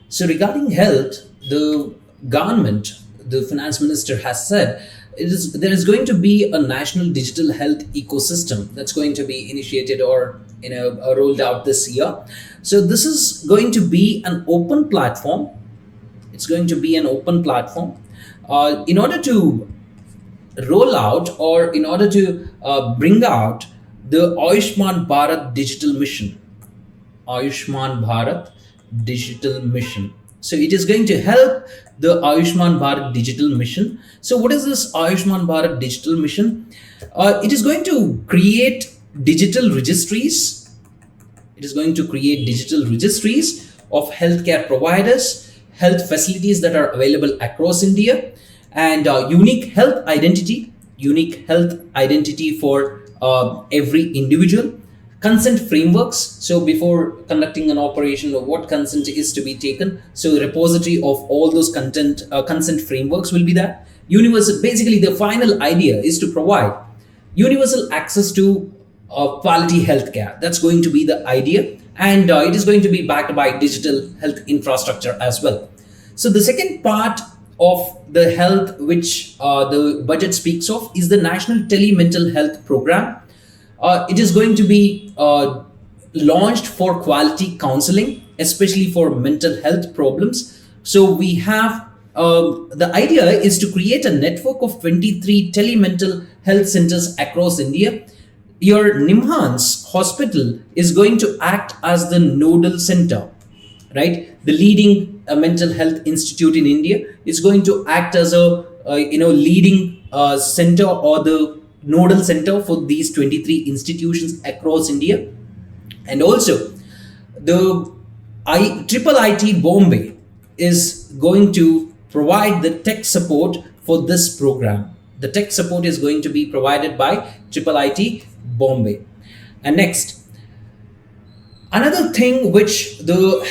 Speaker 1: So regarding health, the government, the finance minister has said there is going to be a national digital health ecosystem that's going to be initiated or rolled out this year. So this is going to be an open platform. It's going to be an open platform in order to roll out or in order to bring out the Ayushman Bharat digital mission. Ayushman Bharat digital mission. So it is going to help the Ayushman Bharat digital mission. So what is this Ayushman Bharat digital mission? It is going to create digital registries. It is going to create digital registries of healthcare providers, health facilities that are available across India, and unique health identity for every individual. Consent frameworks. So before conducting an operation, what consent is to be taken. So repository of all those consent frameworks will be there. Universal. Basically, the final idea is to provide universal access to quality healthcare. That's going to be the idea, and it is going to be backed by digital health infrastructure as well. So the second part of the health, which the budget speaks of, is the National Tele-Mental Health Program. It is going to be launched for quality counseling, especially for mental health problems. So we have the idea is to create a network of 23 telemental health centers across India. Your NIMHANS hospital is going to act as the nodal center, right? The leading mental health institute in India is going to act as a leading center or the nodal center for these 23 institutions across India. And also the IIIT Bombay is going to provide the tech support for this program. The tech support is going to be provided by IIIT Bombay. And next, another thing which the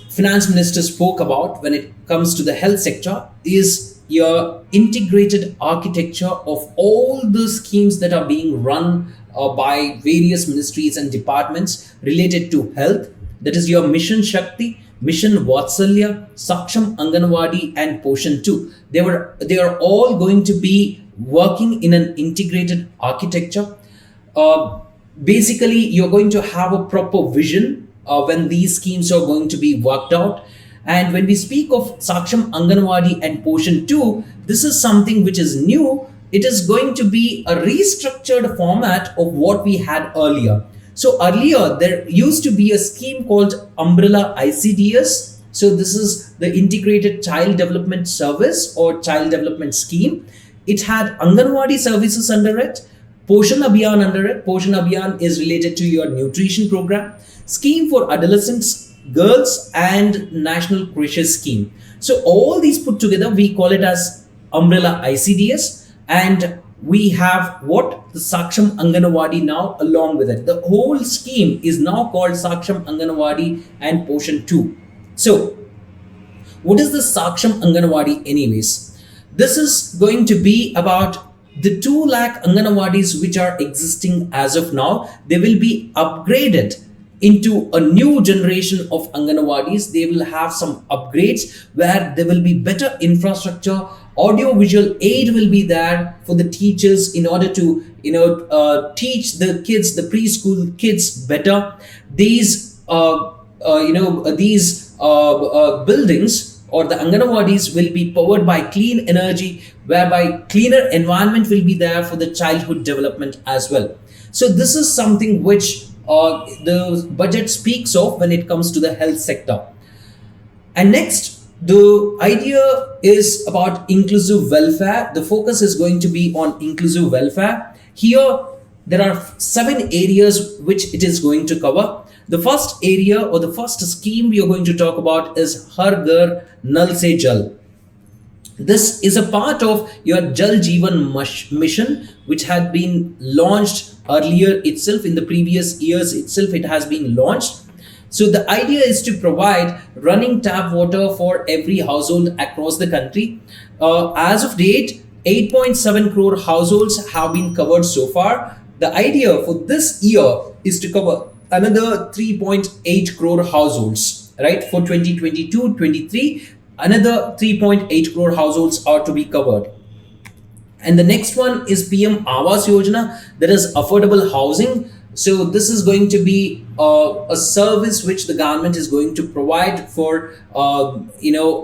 Speaker 1: finance minister spoke about when it comes to the health sector is your integrated architecture of all the schemes that are being run by various ministries and departments related to health. That is your Mission Shakti, Mission Vatsalya, Saksham Anganwadi, and Poshan 2. They are all going to be working in an integrated architecture. Basically, you're going to have a proper vision when these schemes are going to be worked out. And when we speak of Saksham Anganwadi and Poshan 2, this is something which is new. It is going to be a restructured format of what we had earlier. So earlier, there used to be a scheme called Umbrella ICDS. So this is the Integrated Child Development Service or Child Development Scheme. It had Anganwadi services under it, Poshan Abhiyan under it. Poshan Abhiyan is related to your nutrition program, scheme for adolescents, girls, and national creches scheme. So all these put together, we call it as Umbrella ICDS, and we have what? The Saksham Anganwadi now along with it. The whole scheme is now called Saksham Anganwadi and Poshan 2. So what is the Saksham Anganwadi anyways? This is going to be about the 2 lakh Anganwadis which are existing as of now. They will be upgraded into a new generation of Anganwadis. They will have some upgrades where there will be better infrastructure. Audio visual aid will be there for the teachers in order to teach the kids, the preschool kids better. These buildings or the Anganwadis will be powered by clean energy, whereby cleaner environment will be there for the childhood development as well. So this is something which the budget speaks of when it comes to the health sector. And next, the idea is about inclusive welfare. The focus is going to be on inclusive welfare. Here, there are 7 areas which it is going to cover. The first area or the first scheme we are going to talk about is Har Ghar Nal Se Jal. This is a part of your Jal Jeevan mission, which had been launched earlier itself. In the previous years itself, it has been launched. So the idea is to provide running tap water for every household across the country. As of date, 8.7 crore households have been covered so far. The idea for this year is to cover another 3.8 crore households, right? For 2022-23, another 3.8 crore households are to be covered. And the next one is PM Awas Yojana, that is affordable housing. So this is going to be a service which the government is going to provide for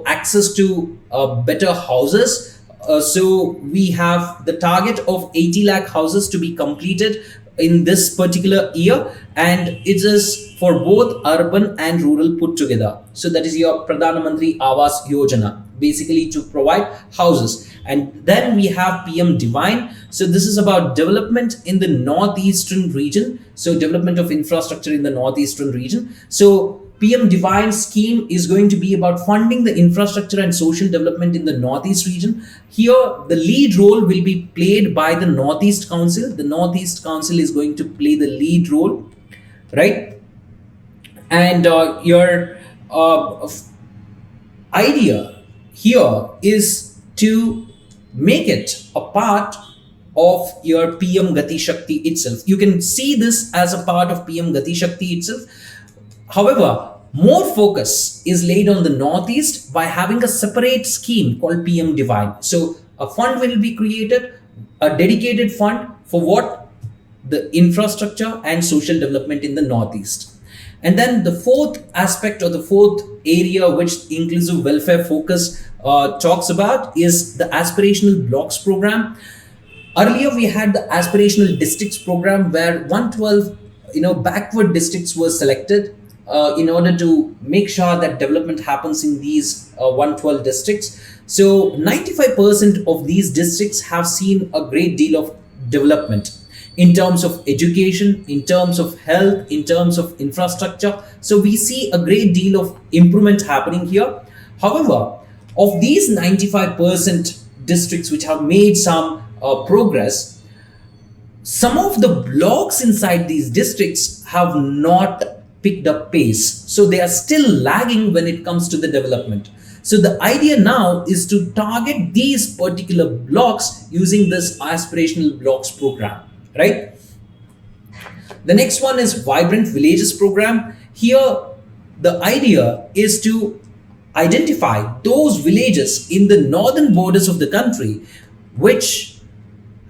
Speaker 1: access to better houses. So we have the target of 80 lakh houses to be completed in this particular year, and it is for both urban and rural put together. So that is your Pradhan Mantri Awas Yojana, basically to provide houses. And then we have PM Divine. So this is about development in the northeastern region. So development of infrastructure in the northeastern region. So PM Divine scheme is going to be about funding the infrastructure and social development in the Northeast region. Here, the lead role will be played by the Northeast Council. The Northeast Council is going to play the lead role, right? And your idea here is to make it a part of your PM Gati Shakti itself. You can see this as a part of PM Gati Shakti itself. However, more focus is laid on the Northeast by having a separate scheme called PM Divine. So a fund will be created, a dedicated fund for what? The infrastructure and social development in the Northeast. And then the fourth aspect or the fourth area which inclusive welfare focus talks about is the aspirational blocks program. Earlier we had the aspirational districts program where 112 backward districts were selected in order to make sure that development happens in these 112 districts. So 95% of these districts have seen a great deal of development in terms of education, in terms of health, in terms of infrastructure. So we see a great deal of improvement happening here. However, of these 95% districts which have made some progress, some of the blocks inside these districts have not picked up pace. So they are still lagging when it comes to the development. So the idea now is to target these particular blocks using this aspirational blocks program, right? The next one is Vibrant Villages program. Here, the idea is to identify those villages in the northern borders of the country which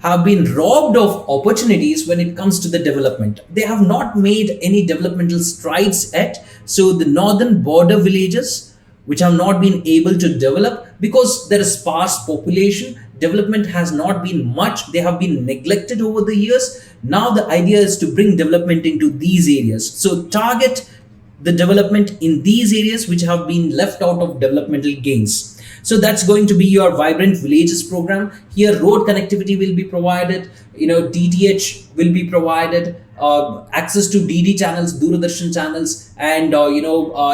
Speaker 1: have been robbed of opportunities when it comes to the development. They have not made any developmental strides yet. So the northern border villages which have not been able to develop because there is sparse population, development has not been much, they have been neglected over the years. Now the idea is to bring development into these areas. So target the development in these areas which have been left out of developmental gains. So that's going to be your Vibrant Villages program. Here, road connectivity will be provided, DTH will be provided, access to DD channels, Doordarshan channels, and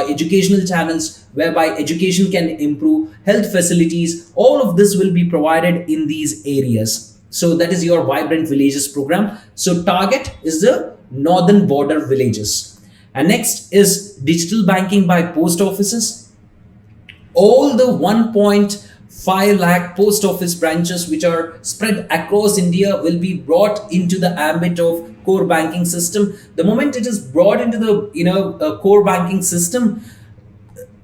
Speaker 1: educational channels whereby education can improve, health facilities. All of this will be provided in these areas. So that is your Vibrant Villages program. So target is the northern border villages. And next is digital banking by post offices. All the 1.5 lakh post office branches which are spread across India will be brought into the ambit of core banking system. The moment it is brought into the core banking system,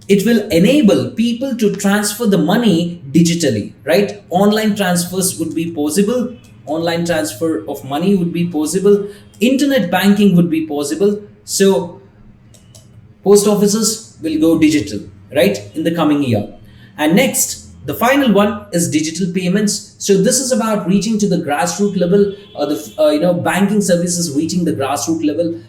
Speaker 1: it will enable people to transfer the money digitally, right? Online transfers would be possible. Online transfer of money would be possible. Internet banking would be possible. So post offices will go digital, right, in the coming year. And next, the final one is digital payments. So this is about reaching to the grassroots level, banking services reaching the grassroots level.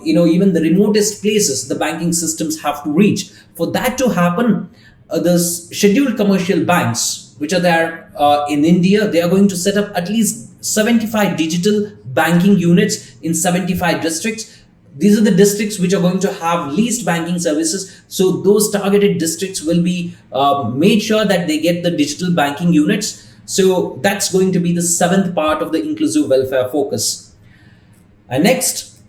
Speaker 1: Even the remotest places, the banking systems have to reach. For that to happen, the scheduled commercial banks, which are there in India, they are going to set up at least 75 digital banking units in 75 districts. These are the districts which are going to have least banking services. So those targeted districts will be made sure that they get the digital banking units. So that's going to be the seventh part of the inclusive welfare focus. And next,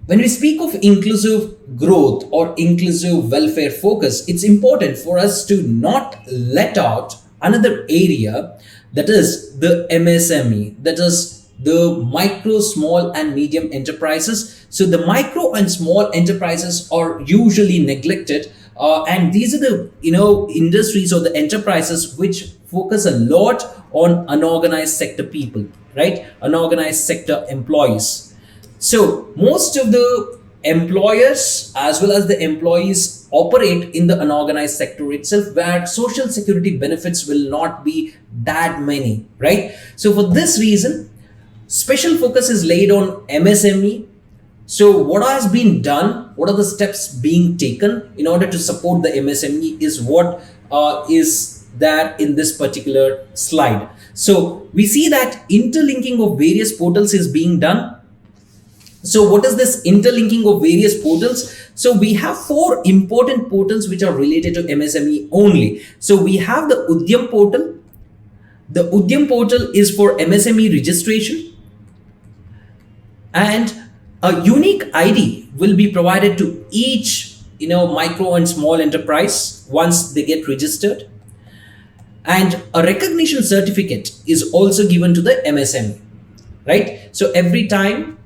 Speaker 1: when we speak of inclusive growth or inclusive welfare focus, it's important for us to not let out another area, that is the MSME, that is the micro, small and medium enterprises. So the micro and small enterprises are usually neglected, and these are the industries or the enterprises which focus a lot on unorganized sector people, right? Unorganized sector employees. So most of the employers as well as the employees operate in the unorganized sector itself, where social security benefits will not be that many, right? So for this reason, special focus is laid on MSME. So what has been done, what are the steps being taken in order to support the MSME is what is there in this particular slide. So we see that interlinking of various portals is being done. So what is this interlinking of various portals? So we have 4 important portals which are related to MSME only. So we have the Udyam portal. The Udyam portal is for MSME registration, and a unique ID will be provided to each micro and small enterprise once they get registered, and a recognition certificate is also given to the MSME, right? So every time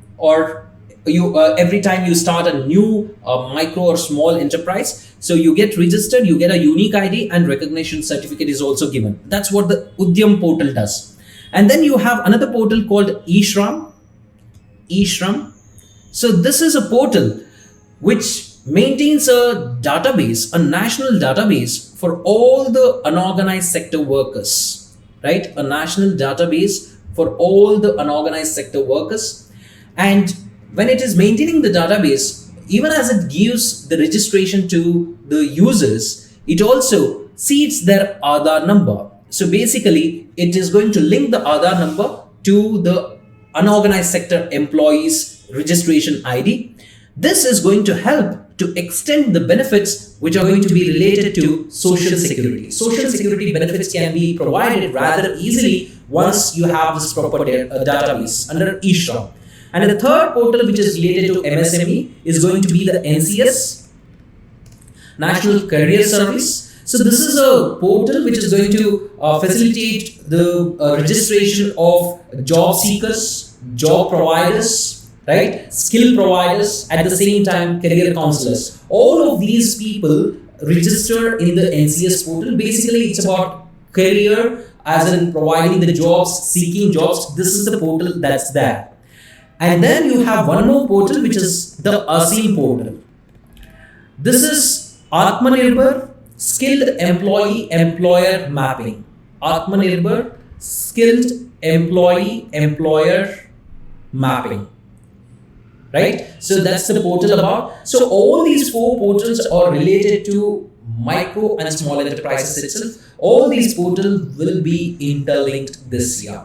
Speaker 1: you start a new micro or small enterprise, so you get registered, you get a unique ID, and recognition certificate is also given. That's what the Udyam portal does. And then you have another portal called eShram. So this is a portal which maintains a database, a national database for all the unorganized sector workers, right? A national database for all the unorganized sector workers. And when it is maintaining the database, even as it gives the registration to the users, it also seeds their Aadhaar number. So basically, it is going to link the Aadhaar number to the unorganized sector employees registration ID. This is going to help to extend the benefits which are going to be related to social security. Social security benefits can be provided rather easily once you have this proper database under eShram. And the third portal which is related to MSME is going to be the NCS, National Career Service. So this is a portal which is going to facilitate the registration of job seekers, job providers, right? Skill providers, at the same time career counselors. All of these people register in the NCS portal. Basically, it's about career as in providing the jobs, seeking jobs. This is the portal that's there. And then you have one more portal which is the ASEEM portal. This is Atmanirbhar Skilled Employee Employer Mapping. Atmanirbhar Skilled Employee Employer Mapping. Right? So that's the portal about. So all these 4 portals are related to micro and small enterprises itself. All these portals will be interlinked this year.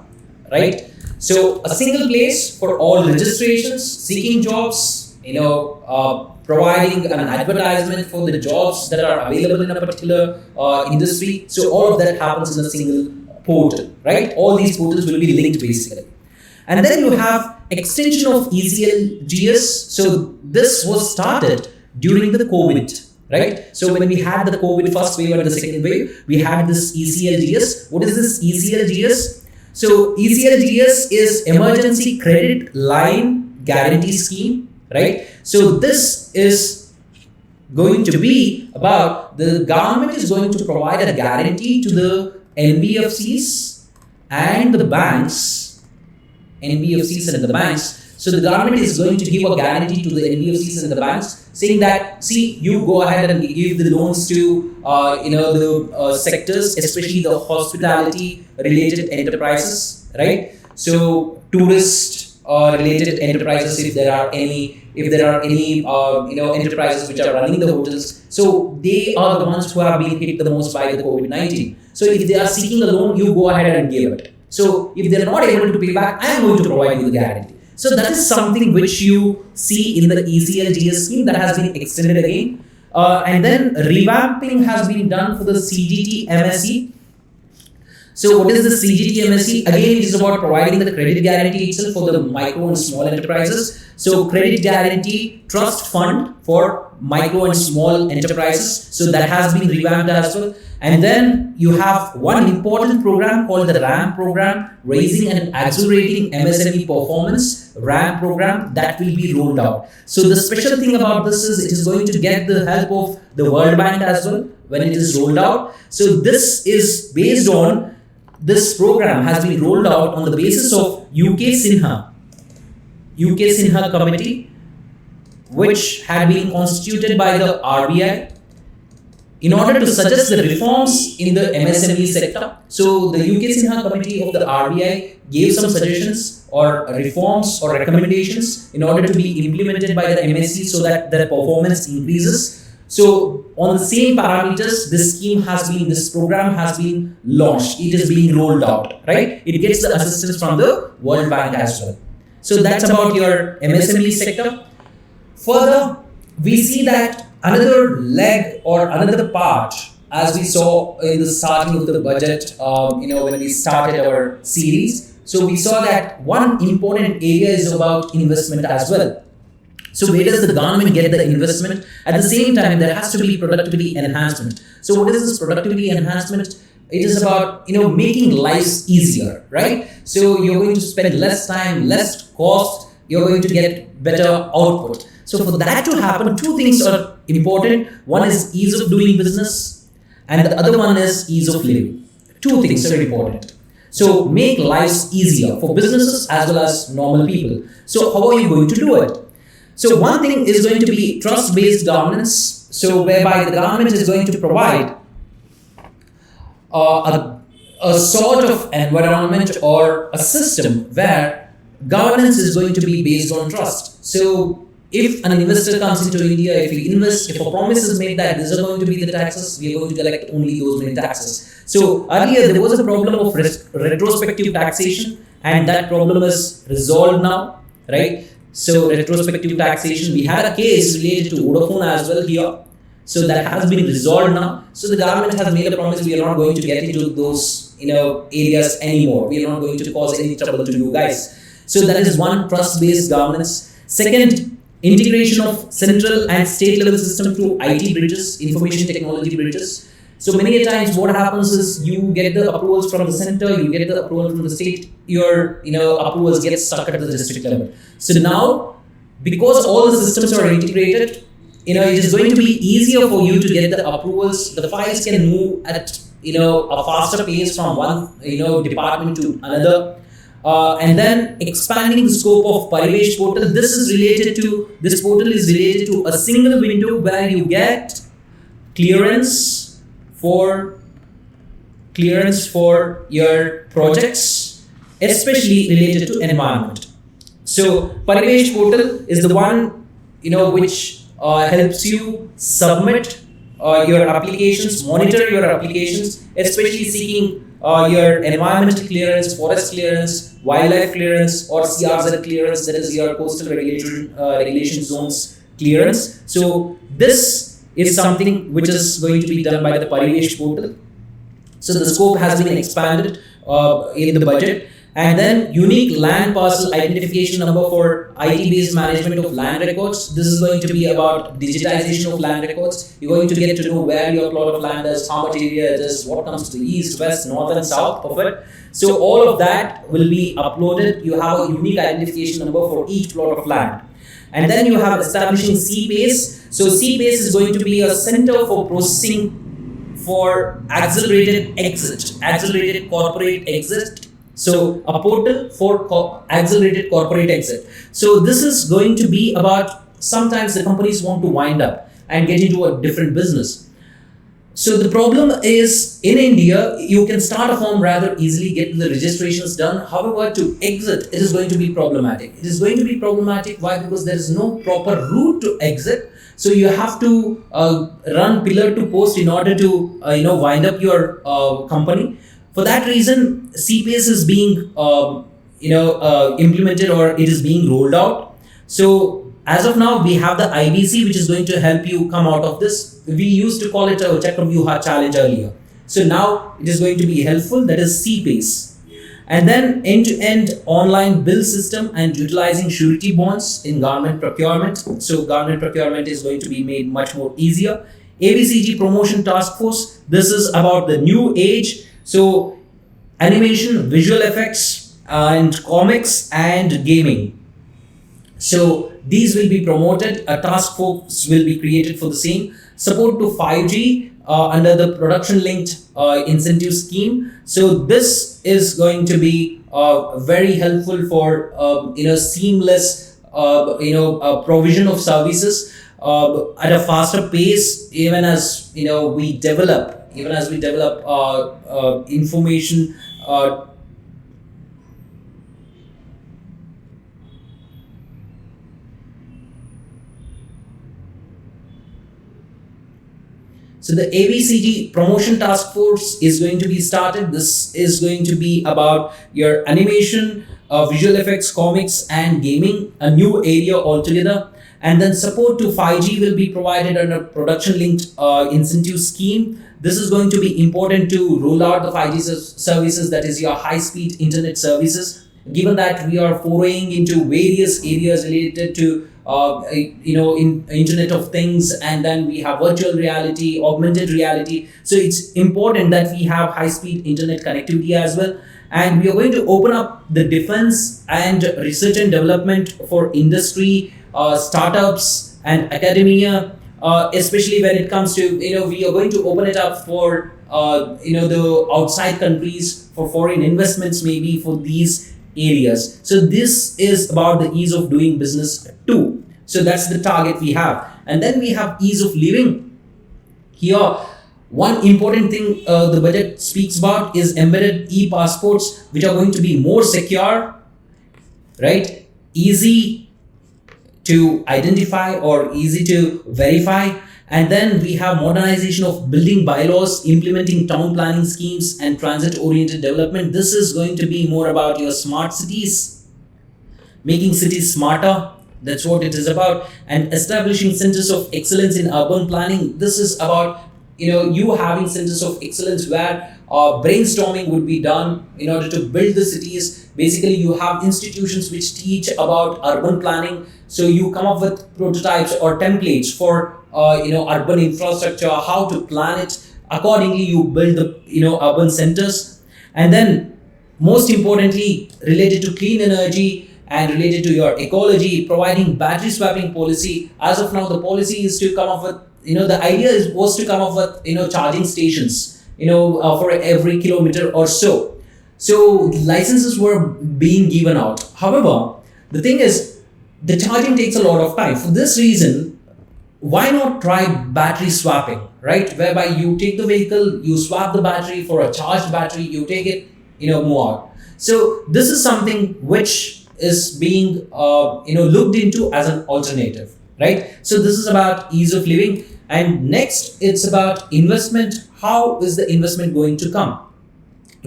Speaker 1: Right? So a single place for all registrations, seeking jobs, providing an advertisement for the jobs that are available in a particular industry. So all of that happens in a single portal, right? All these portals will be linked basically. And then you have extension of ECLGS. So this was started during the COVID, right? So when we had the COVID first wave and the second wave, we had this ECLGS. What is this ECLGS? So ECLGS is Emergency Credit Line Guarantee Scheme, right? So this is going to be about the government is going to provide a guarantee to the NBFCs and the banks, NBFCs and the banks. So the government is going to give a guarantee to the NBFCs and the banks, saying that, see, you go ahead and give the loans to the sectors, especially the hospitality related enterprises, right? So tourist related enterprises, if there are any enterprises which are running the hotels, so they are the ones who have been hit the most by the COVID-19. So if they are seeking a loan, you go ahead and give it. So if they are not able to pay back, I am going to provide you the guarantee. So that is something which you see in the ECLGS scheme that has been extended again. And then revamping has been done for the CGT MSE. So what is the CGT MSE? Again, it is about providing the credit guarantee itself for the micro and small enterprises. So credit guarantee trust fund for micro and small enterprises. So that has been revamped as well. And then you have one important program called the RAM program, Raising and Accelerating MSME Performance RAM program, that will be rolled out. So the special thing about this is it is going to get the help of the World Bank as well when it is rolled out. So this is based on, this program has been rolled out on the basis of UK Sinha committee, which had been constituted by the RBI in order to suggest the reforms in the MSME sector. So the UK Sinha committee of the RBI gave some suggestions or reforms or recommendations in order to be implemented by the MSE so that their performance increases. So on the same parameters, this program has been launched. It is being rolled out, right? It gets the assistance from the World Bank as well. So that's about your MSME sector. Further, we see that another leg or another part, as we saw in the starting of the budget, when we started our series. So we saw that one important area is about investment as well. So where does the government get the investment? At the same time, there has to be productivity enhancement. So what is this productivity enhancement? It is about making lives easier, right? So you're going to spend less time, less cost. You're going to get better output. So for that to happen, two things are important. One is ease of doing business, and the other one is ease of living. Two things are important. So make lives easier for businesses as well as normal people. So how are you going to do it? So one thing is going to be trust-based governance. So whereby the government is going to provide a sort of environment or a system where governance is going to be based on trust. So if an investor comes into India, if a promise is made that these are going to be the taxes, we are going to collect only those many taxes. So earlier there was a problem of retrospective taxation, and that problem is resolved now, right? So retrospective taxation, we had a case related to Vodafone as well here. So that has been resolved now. So the government has made a promise, we are not going to get into those areas anymore. We are not going to cause any trouble to you guys. So that is one, trust-based governance. Second, integration of central and state level system through IT bridges, information technology bridges. So many times what happens is you get the approvals from the center, you get the approval from the state, your approvals get stuck at the district level. So now, because all the systems are integrated, it is going to be easier for you to get the approvals. The files can move at a faster pace from one department to another. And then expanding the scope of Parivesh portal. This portal is related to a single window where you get clearance for your projects, especially related to environment. So Parivesh portal is the one which helps you submit your applications, monitor your applications, especially seeking your environmental clearance, forest clearance, wildlife clearance, or CRZ clearance, that is your coastal regulation zones clearance. So this is something which is going to be done by the Parivesh portal. So the scope has been expanded in the budget. And then unique land parcel identification number for IT-based management of land records. This is going to be about digitization of land records. You're going to get to know where your plot of land is, how much area it is, what comes to the east, west, north and south of it. So all of that will be uploaded. You have a unique identification number for each plot of land. And then you have establishing CPACE. So CPACE is going to be a center for processing for accelerated corporate exit. So a portal for accelerated corporate exit. So this is going to be about, sometimes the companies want to wind up and get into a different business. So the problem is, in India, you can start a firm rather easily, get the registrations done. However, to exit, it is going to be problematic. It is going to be problematic. Why? Because there is no proper route to exit. So you have to run pillar to post in order to wind up your company. For that reason, CPACE is being implemented, or it is being rolled out. So as of now, we have the IBC, which is going to help you come out of this. We used to call it a Chakravyuha challenge earlier. So now it is going to be helpful. That is CPACE. And then end-to-end online bill system and utilizing surety bonds in government procurement. So government procurement is going to be made much more easier. ABCG promotion task force. This is about the new age. So animation, visual effects, and comics and gaming. So these will be promoted. A task force will be created for the same. Support to 5G under the production linked incentive scheme. So this is going to be very helpful for seamless provision of services at a faster pace, even as we develop information. So the ABCG promotion task force is going to be started. This is going to be about your animation, visual effects, comics, and gaming, a new area altogether. And then support to 5G will be provided under production-linked incentive scheme. This is going to be important to roll out the 5G services, that is your high-speed internet services. Given that we are foraying into various areas related to in Internet of Things, and then we have virtual reality, augmented reality. So it's important that we have high-speed internet connectivity as well. And we are going to open up the defense and research and development for industry, startups, and academia, especially when it comes to, we are going to open it up for, the outside countries, for foreign investments, maybe for these areas. So this is about the ease of doing business too. So that's the target we have. And then we have ease of living. Here, one important thing the budget speaks about is embedded e-passports, which are going to be more secure, right? Easy to identify or easy to verify. And then we have modernization of building bylaws, implementing town planning schemes, and transit-oriented development. This is going to be more about your smart cities, making cities smarter. That's what it is about. And establishing centers of excellence in urban planning. This is about you having centers of excellence where brainstorming would be done in order to build the cities. Basically, you have institutions which teach about urban planning. So you come up with prototypes or templates for urban infrastructure, how to plan it. Accordingly, you build the urban centers. And then most importantly, related to clean energy and related to your ecology, providing battery swapping policy. As of now, the policy is to come up with, the idea was to come up with, charging stations, for every kilometer or so. So licenses were being given out. However, the thing is, the charging takes a lot of time. For this reason, why not try battery swapping, right? Whereby you take the vehicle, you swap the battery for a charged battery, you take it, move out. So this is something which is being, looked into as an alternative, right? So this is about ease of living. And next, it's about investment. How is the investment going to come?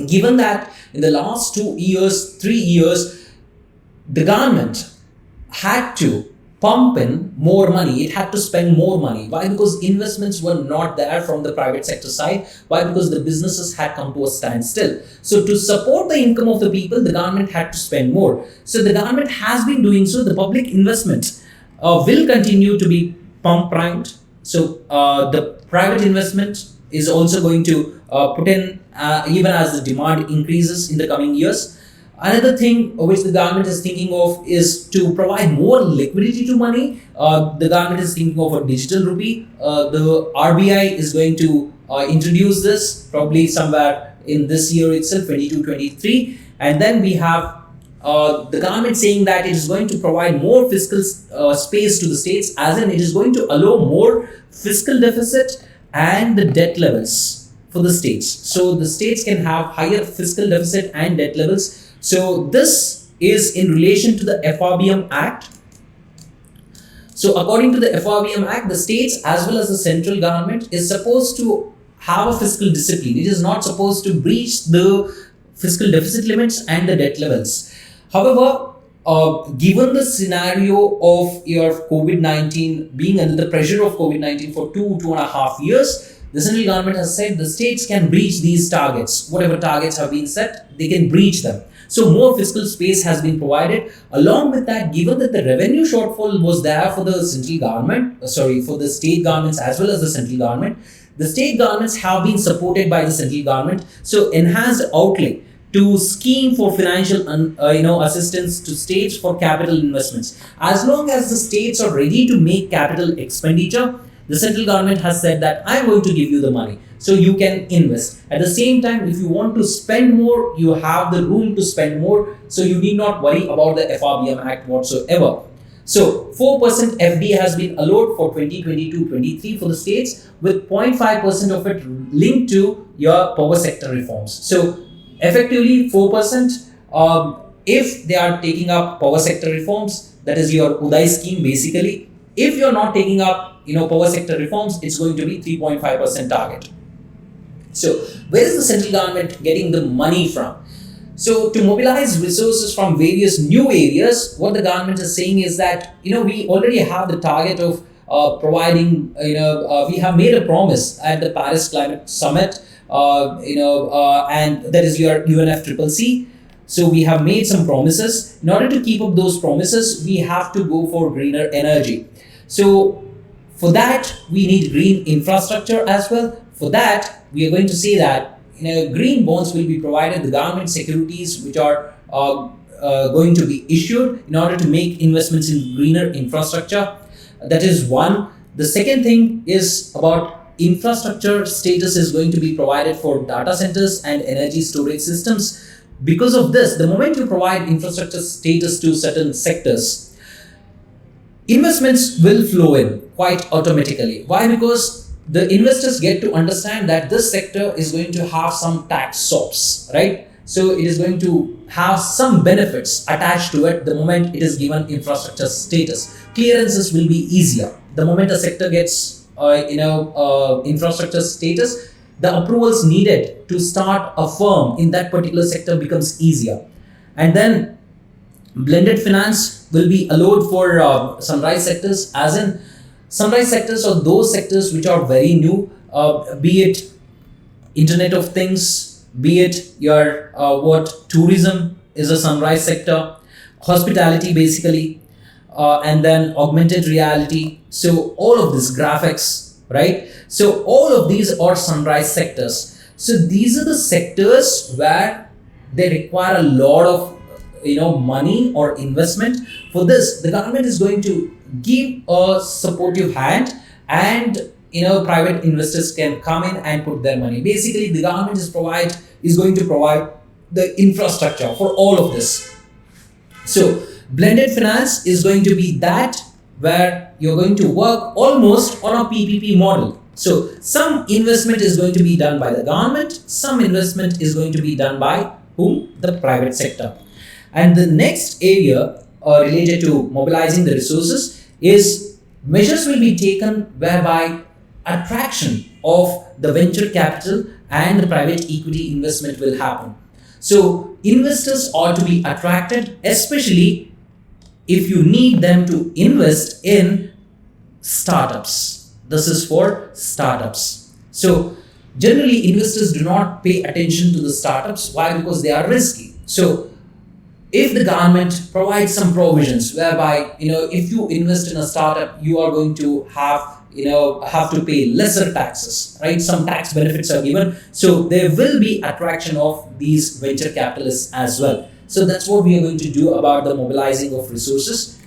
Speaker 1: Given that in the last 2 years, 3 years, the government had to pump in more money. It had to spend more money. Why? Because investments were not there from the private sector side. Why? Because the businesses had come to a standstill. So to support the income of the people, the government had to spend more. So the government has been doing so. The public investment will continue to be pump primed. So the private investment is also going to put in even as the demand increases in the coming years. Another thing which the government is thinking of is to provide more liquidity to money. The government is thinking of a digital rupee. The RBI is going to introduce this probably somewhere in this year itself, 22-23. And then we have the government saying that it is going to provide more fiscal space to the states, as in it is going to allow more fiscal deficit and the debt levels for the states. So the states can have higher fiscal deficit and debt levels. So this is in relation to the FRBM Act. So according to the FRBM Act, the states as well as the central government is supposed to have a fiscal discipline. It is not supposed to breach the fiscal deficit limits and the debt levels. However, given the scenario of your COVID-19 being under the pressure of COVID-19 for 2.5 years, the central government has said the states can breach these targets. Whatever targets have been set, they can breach them. So more fiscal space has been provided. Along with that, given that the revenue shortfall was there for the central government, for the state governments as well as the central government, the state governments have been supported by the central government. So enhanced outlay to scheme for financial assistance to states for capital investments. As long as the states are ready to make capital expenditure, the central government has said that I'm going to give you the money so you can invest. At the same time, if you want to spend more, you have the room to spend more, so you need not worry about the FRBM Act whatsoever. So 4% FD has been allowed for 2022-23 for the states, with 0.5% of it linked to your power sector reforms. So effectively 4%, if they are taking up power sector reforms, that is your Uday scheme basically. If you're not taking up power sector reforms, it's going to be 3.5% target. So where is the central government getting the money from? So to mobilize resources from various new areas, what the government is saying is that we already have the target of providing, we have made a promise at the Paris Climate Summit, and that is your UNFCCC. So we have made some promises. In order to keep up those promises, we have to go for greener energy. So for that, we need green infrastructure as well. For that, we are going to say that green bonds will be provided, the government securities which are going to be issued in order to make investments in greener infrastructure. That is one. The second thing is about infrastructure status is going to be provided for data centers and energy storage systems. Because of this, the moment you provide infrastructure status to certain sectors, investments will flow in quite automatically. Why? Because the investors get to understand that this sector is going to have some tax sops, right? So it is going to have some benefits attached to it the moment it is given infrastructure status. Clearances will be easier. The moment a sector gets infrastructure status, the approvals needed to start a firm in that particular sector becomes easier. And then blended finance will be allowed for sunrise sectors, as in sunrise sectors are those sectors which are very new, be it Internet of Things, be it your tourism is a sunrise sector, hospitality basically, and then augmented reality. So all of this, graphics, right? So all of these are sunrise sectors. So these are the sectors where they require a lot of money or investment. For this, the government is going to give a supportive hand, and private investors can come in and put their money. Basically, the government is going to provide the infrastructure for all of this. So blended finance is going to be that where you're going to work almost on a PPP model. So some investment is going to be done by the government, some investment is going to be done by whom? The private sector. And the next area related to mobilizing the resources is measures will be taken whereby attraction of the venture capital and the private equity investment will happen. So investors are to be attracted, especially if you need them to invest in startups. This is for startups. So generally investors do not pay attention to the startups. Why? Because they are risky. So if the government provides some provisions whereby if you invest in a startup, you are going to have to pay lesser taxes, right? Some tax benefits are given, so there will be attraction of these venture capitalists as well. So that's what we are going to do about the mobilizing of resources.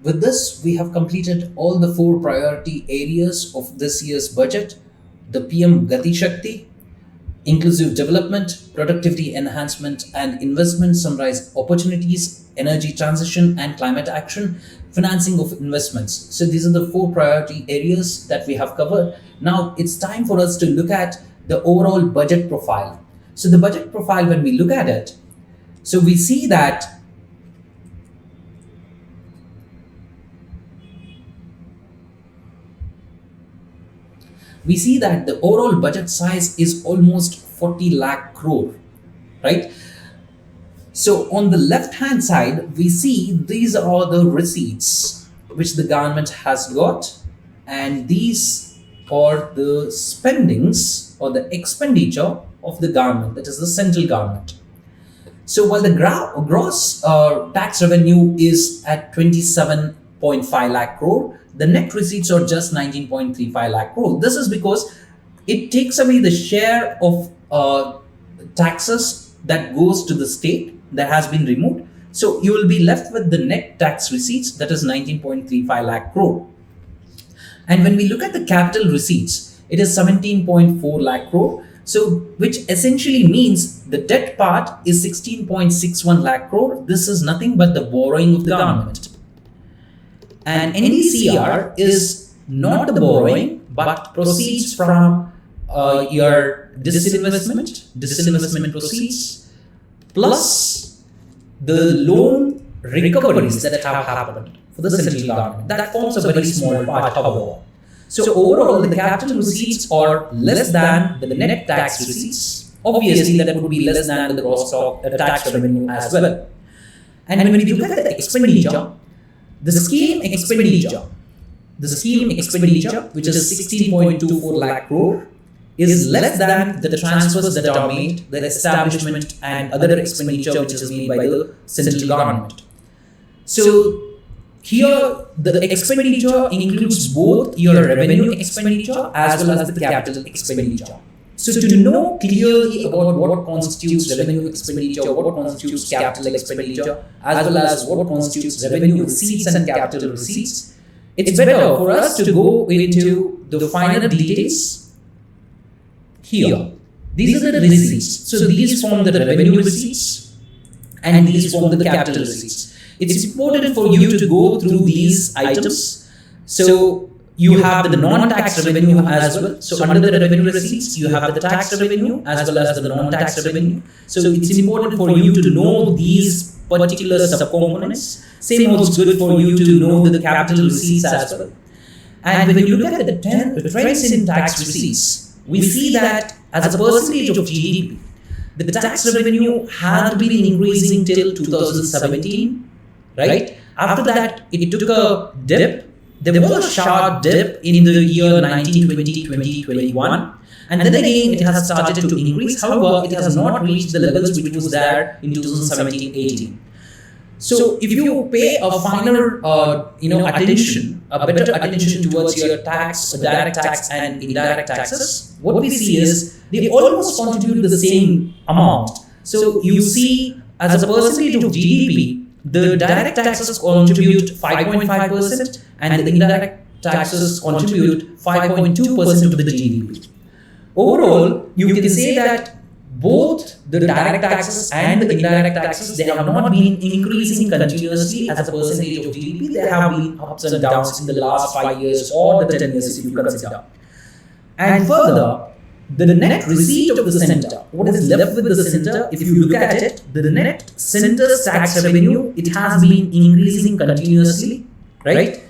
Speaker 1: With this, we have completed all the 4 priority areas of this year's budget: the PM Gati Shakti, inclusive development, productivity enhancement and investment, summarize opportunities, energy transition and climate action, financing of investments. So these are the 4 priority areas that we have covered. Now it's time for us to look at the overall budget profile. So the budget profile, when we look at it, so we see that the overall budget size is almost 40 lakh crore, right? So on the left hand side, we see these are the receipts which the government has got, and these are the spendings or the expenditure of the government, that is the central government. So while the gross tax revenue is at 27.5 lakh crore, the net receipts are just 19.35 lakh crore. This is because it takes away the share of taxes that goes to the state that has been removed. So you will be left with the net tax receipts, that is 19.35 lakh crore. And when we look at the capital receipts, it is 17.4 lakh crore. So which essentially means the debt part is 16.61 lakh crore. This is nothing but the borrowing of the government. And NDCR is not the borrowing but proceeds from your disinvestment proceeds plus the loan recoveries that have happened for the central government. That forms a very small part, however. So overall, the capital receipts are less than the net tax receipts. Obviously, that would be less than the gross tax revenue as well. And when we look at the expenditure, the scheme expenditure, which is 16.24 lakh crore, is less than the transfers that are made, the establishment and other expenditure which is made by the central government. So here, the expenditure includes both your revenue expenditure as well as the capital expenditure. So to know clearly about what constitutes revenue expenditure, what constitutes capital expenditure, as well as what constitutes revenue receipts and capital receipts, it's better for us to go into the finer details here. These are the receipts. So these form the revenue receipts and these form the capital receipts. It's important for you to go through these items. So you have the non-tax revenue as well. So under the revenue receipts, you have the tax revenue as well as the non-tax revenue. So it's important for you to know these particular subcomponents. Same holds good for you to know the capital receipts as well. And when you look at the trends in tax receipts, we see that as a percentage of GDP, the tax revenue had been increasing till 2017. Right? After that, it took a dip. There was a sharp dip in the year 1920, 2021. And then again, it has started to increase. However, it has not reached the levels which was there in 2017-18. So if you pay a finer, attention, a better attention towards your tax, direct tax and indirect taxes, what we see is they almost contribute the same amount. So you see, as a percentage of GDP, the direct taxes contribute 5.5% and the indirect taxes contribute 5.2% of the GDP. Overall, you can say that both the direct taxes and the indirect taxes, they have not been increasing continuously as a percentage of GDP. There have been ups and downs in the last 5 years or the 10 years if you consider. And further, the net receipt of the center, what is left with the center, if you look at it, the net center's tax revenue, it has been increasing continuously, right?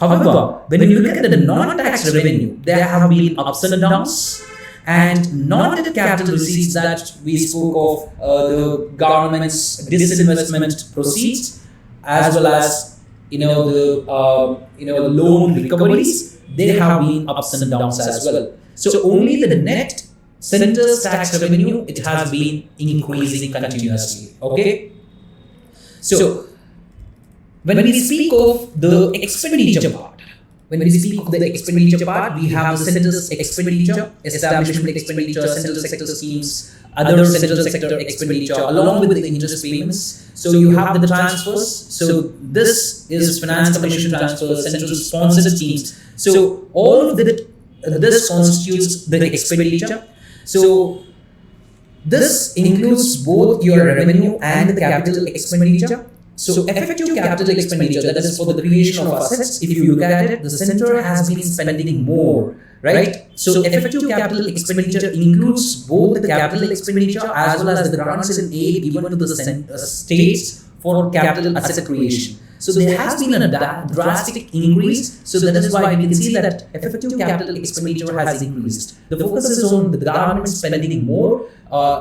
Speaker 1: However, when you look at the non-tax revenue, there have been ups and downs, and non-net capital receipts that we spoke of, the government's disinvestment proceeds, as well as the loan recoveries, they have been ups and downs as well. So only the net center's tax revenue, it has been increasing continuously. Okay. So when we speak of the expenditure part, we have the center's expenditure, establishment expenditure, central sector schemes, other central sector expenditure, along with the interest payments. So you have the transfers. So this is finance commission transfers, central sponsored schemes. So all of this constitutes the expenditure. So this includes both your revenue and the capital expenditure. So effective capital expenditure, that is for the creation of assets, if you look at it, the center has been spending more, right? So effective capital expenditure includes both the capital expenditure as well as the grants and aid given to the states for capital asset creation. So there has been a drastic increase. So that is why we can see that effective capital expenditure has increased. The focus is on the government spending more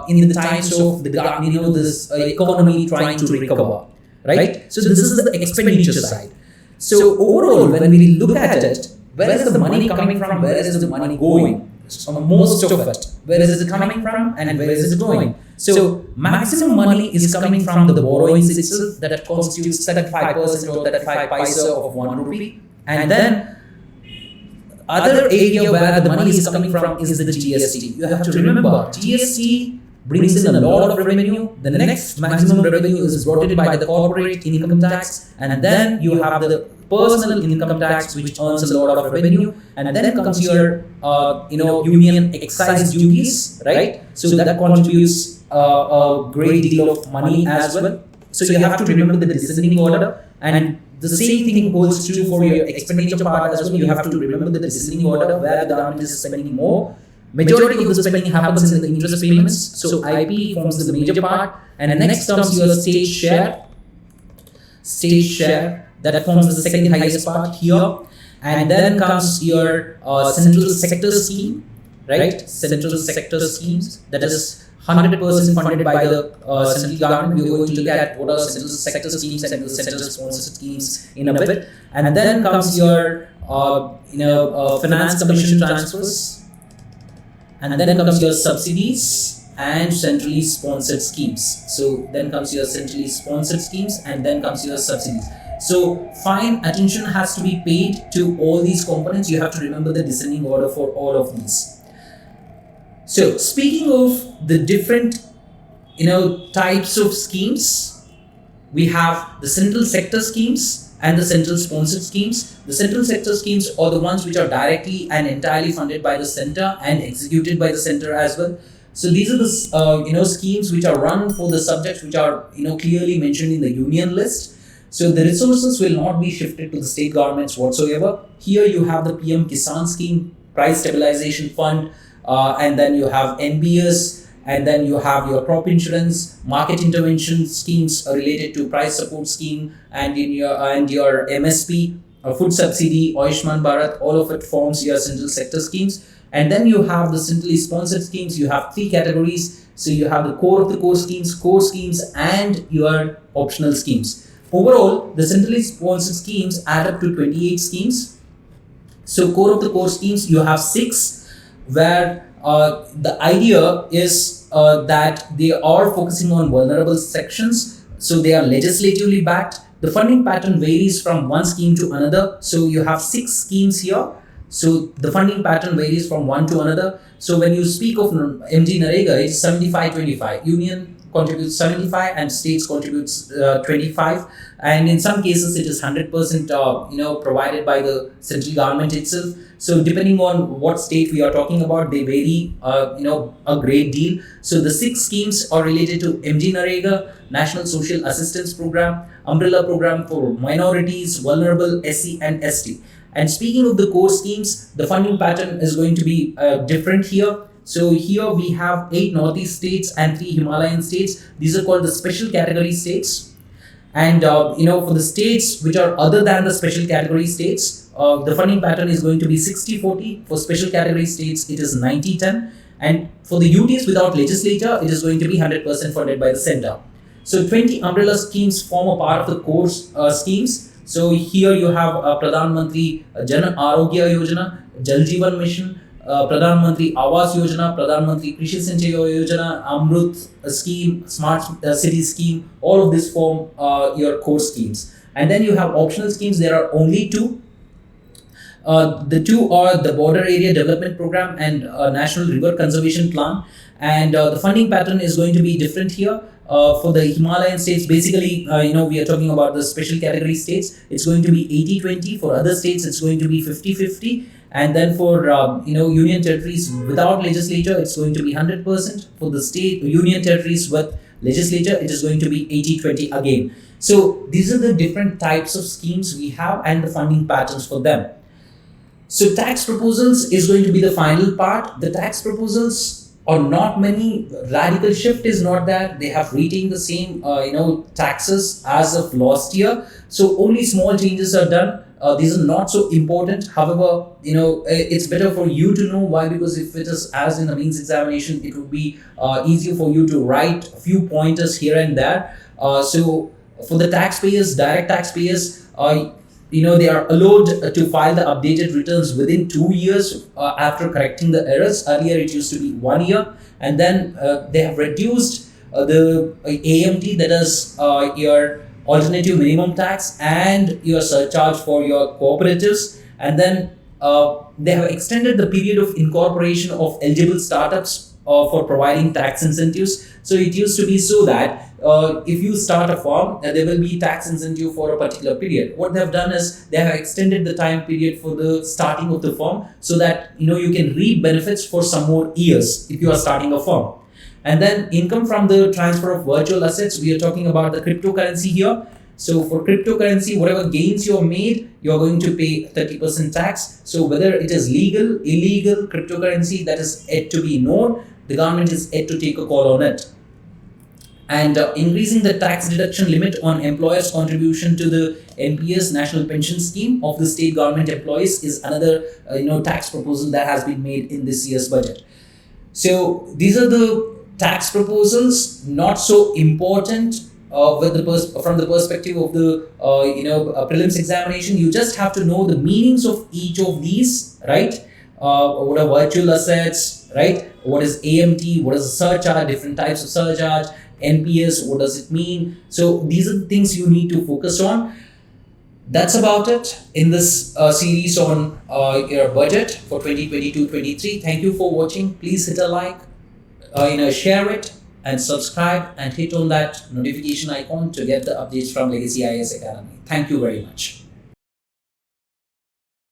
Speaker 1: in the times of the this economy trying to recover. Right? So this is the expenditure side. So overall, when we look at it, where is the money coming from? Where is the money going? most of it. Where is it coming from and where is it going? So maximum money is coming from the borrowings itself, that constitutes 35% or 35 paisa of 1 rupee. And then other area where the money is coming from is the GST. You have to remember, GST brings in a lot of revenue. The next maximum revenue is brought in by the corporate income tax, and then you have the personal income tax, which earns a lot of revenue, and then comes your union excise duties, right? So that contributes a great deal of money as well. So you have to remember the descending order, and the same thing holds true for your expenditure part as well. You have to remember the descending order where the government is spending more. Majority of the spending happens in the interest payments. So IP forms the major part, and next comes your state share. State share, that forms the second highest part here, and then comes your central sector scheme, right? Central sector schemes, that is 100% funded by the central government. We are going to look at what are central sector schemes and the central sponsored schemes in a bit, and then comes your finance commission transfers. And then comes your subsidies and centrally sponsored schemes. So then comes your centrally sponsored schemes, and then comes your subsidies. So fine attention has to be paid to all these components. You have to remember the descending order for all of these. So speaking of the different types of schemes, we have the central sector schemes and the central sponsored schemes. The central sector schemes are the ones which are directly and entirely funded by the center and executed by the center as well. So these are the schemes which are run for the subjects which are clearly mentioned in the union list. So the resources will not be shifted to the state governments whatsoever. Here you have the PM Kisan scheme, Price Stabilization Fund, and then you have NBS. And then you have your crop insurance, market intervention schemes related to price support scheme, and your MSP, food subsidy, Ayushman Bharat, all of it forms your central sector schemes. And then you have the centrally sponsored schemes. You have 3 categories. So you have the core of the core schemes, and your optional schemes. Overall, the centrally sponsored schemes add up to 28 schemes. So core of the core schemes, you have 6, where the idea is that they are focusing on vulnerable sections, so they are legislatively backed. The funding pattern varies from one scheme to another, so you have 6 schemes here. So the funding pattern varies from one to another. So when you speak of MG Narega, it's 75-25. Union contributes 75 and states contributes 25. And in some cases, it is 100% provided by the central government itself. So depending on what state we are talking about, they vary a great deal. So the 6 schemes are related to MG Narega, National Social Assistance Program, Umbrella Program for Minorities, Vulnerable, SC and ST. And speaking of the core schemes, the funding pattern is going to be different here. So here we have 8 Northeast states and 3 Himalayan states. These are called the special category states. And for the states which are other than the special category states, the funding pattern is going to be 60-40. For special category states, it is 90-10. And for the UTs without legislature, it is going to be 100% funded by the center. So 20 umbrella schemes form a part of the core schemes. So here you have Pradhan Mantri Jan Arogya Yojana, Jal Jeevan Mission, Pradhan Mantri Awas Yojana, Pradhan Mantri Krishi Sinchay Yojana, Amrit scheme, Smart City scheme. All of this form your core schemes. And then you have optional schemes. There are only 2. The 2 are the Border Area Development Program and National River Conservation Plan. And the funding pattern is going to be different here. For the Himalayan states, basically, we are talking about the special category states. It's going to be 80-20. For other states, it's going to be 50-50. And then for union territories without legislature, it's going to be 100%. For the state union territories with legislature, it is going to be 80-20 again. So these are the different types of schemes we have and the funding patterns for them. So tax proposals is going to be the final part. The tax proposals are not many. Radical shift is not there. They have retained the same taxes as of last year. So only small changes are done. These are not so important. However, it's better for you to know. Why? Because if it is as in the means examination, it would be easier for you to write a few pointers here and there. So for the taxpayers, direct taxpayers, they are allowed to file the updated returns within 2 years after correcting the errors. Earlier it used to be 1 year, and then they have reduced the AMT, that is your alternative minimum tax, and your surcharge for your cooperatives, and then they have extended the period of incorporation of eligible startups for providing tax incentives. So it used to be so that if you start a firm, there will be tax incentive for a particular period. What they have done is they have extended the time period for the starting of the firm, so that you can reap benefits for some more years if you are starting a firm. And then income from the transfer of virtual assets, we are talking about the cryptocurrency here. So for cryptocurrency, whatever gains you have made, you are going to pay 30% tax. So whether it is legal, illegal cryptocurrency, that is yet to be known. The government is yet to take a call on it. And increasing the tax deduction limit on employers' contribution to the NPS, National Pension Scheme, of the state government employees is another tax proposal that has been made in this year's budget. So these are the tax proposals, not so important from the perspective of the prelims examination. You just have to know the meanings of each of these, right? What are virtual assets, right? What is AMT? What is a surcharge? Different types of surcharge. NPS, what does it mean? So these are the things you need to focus on. That's about it in this series on your budget for 2022-23. Thank you for watching. Please hit a like, share it, and subscribe, and hit on that notification icon to get the updates from Legacy IAS Academy. Thank you very much.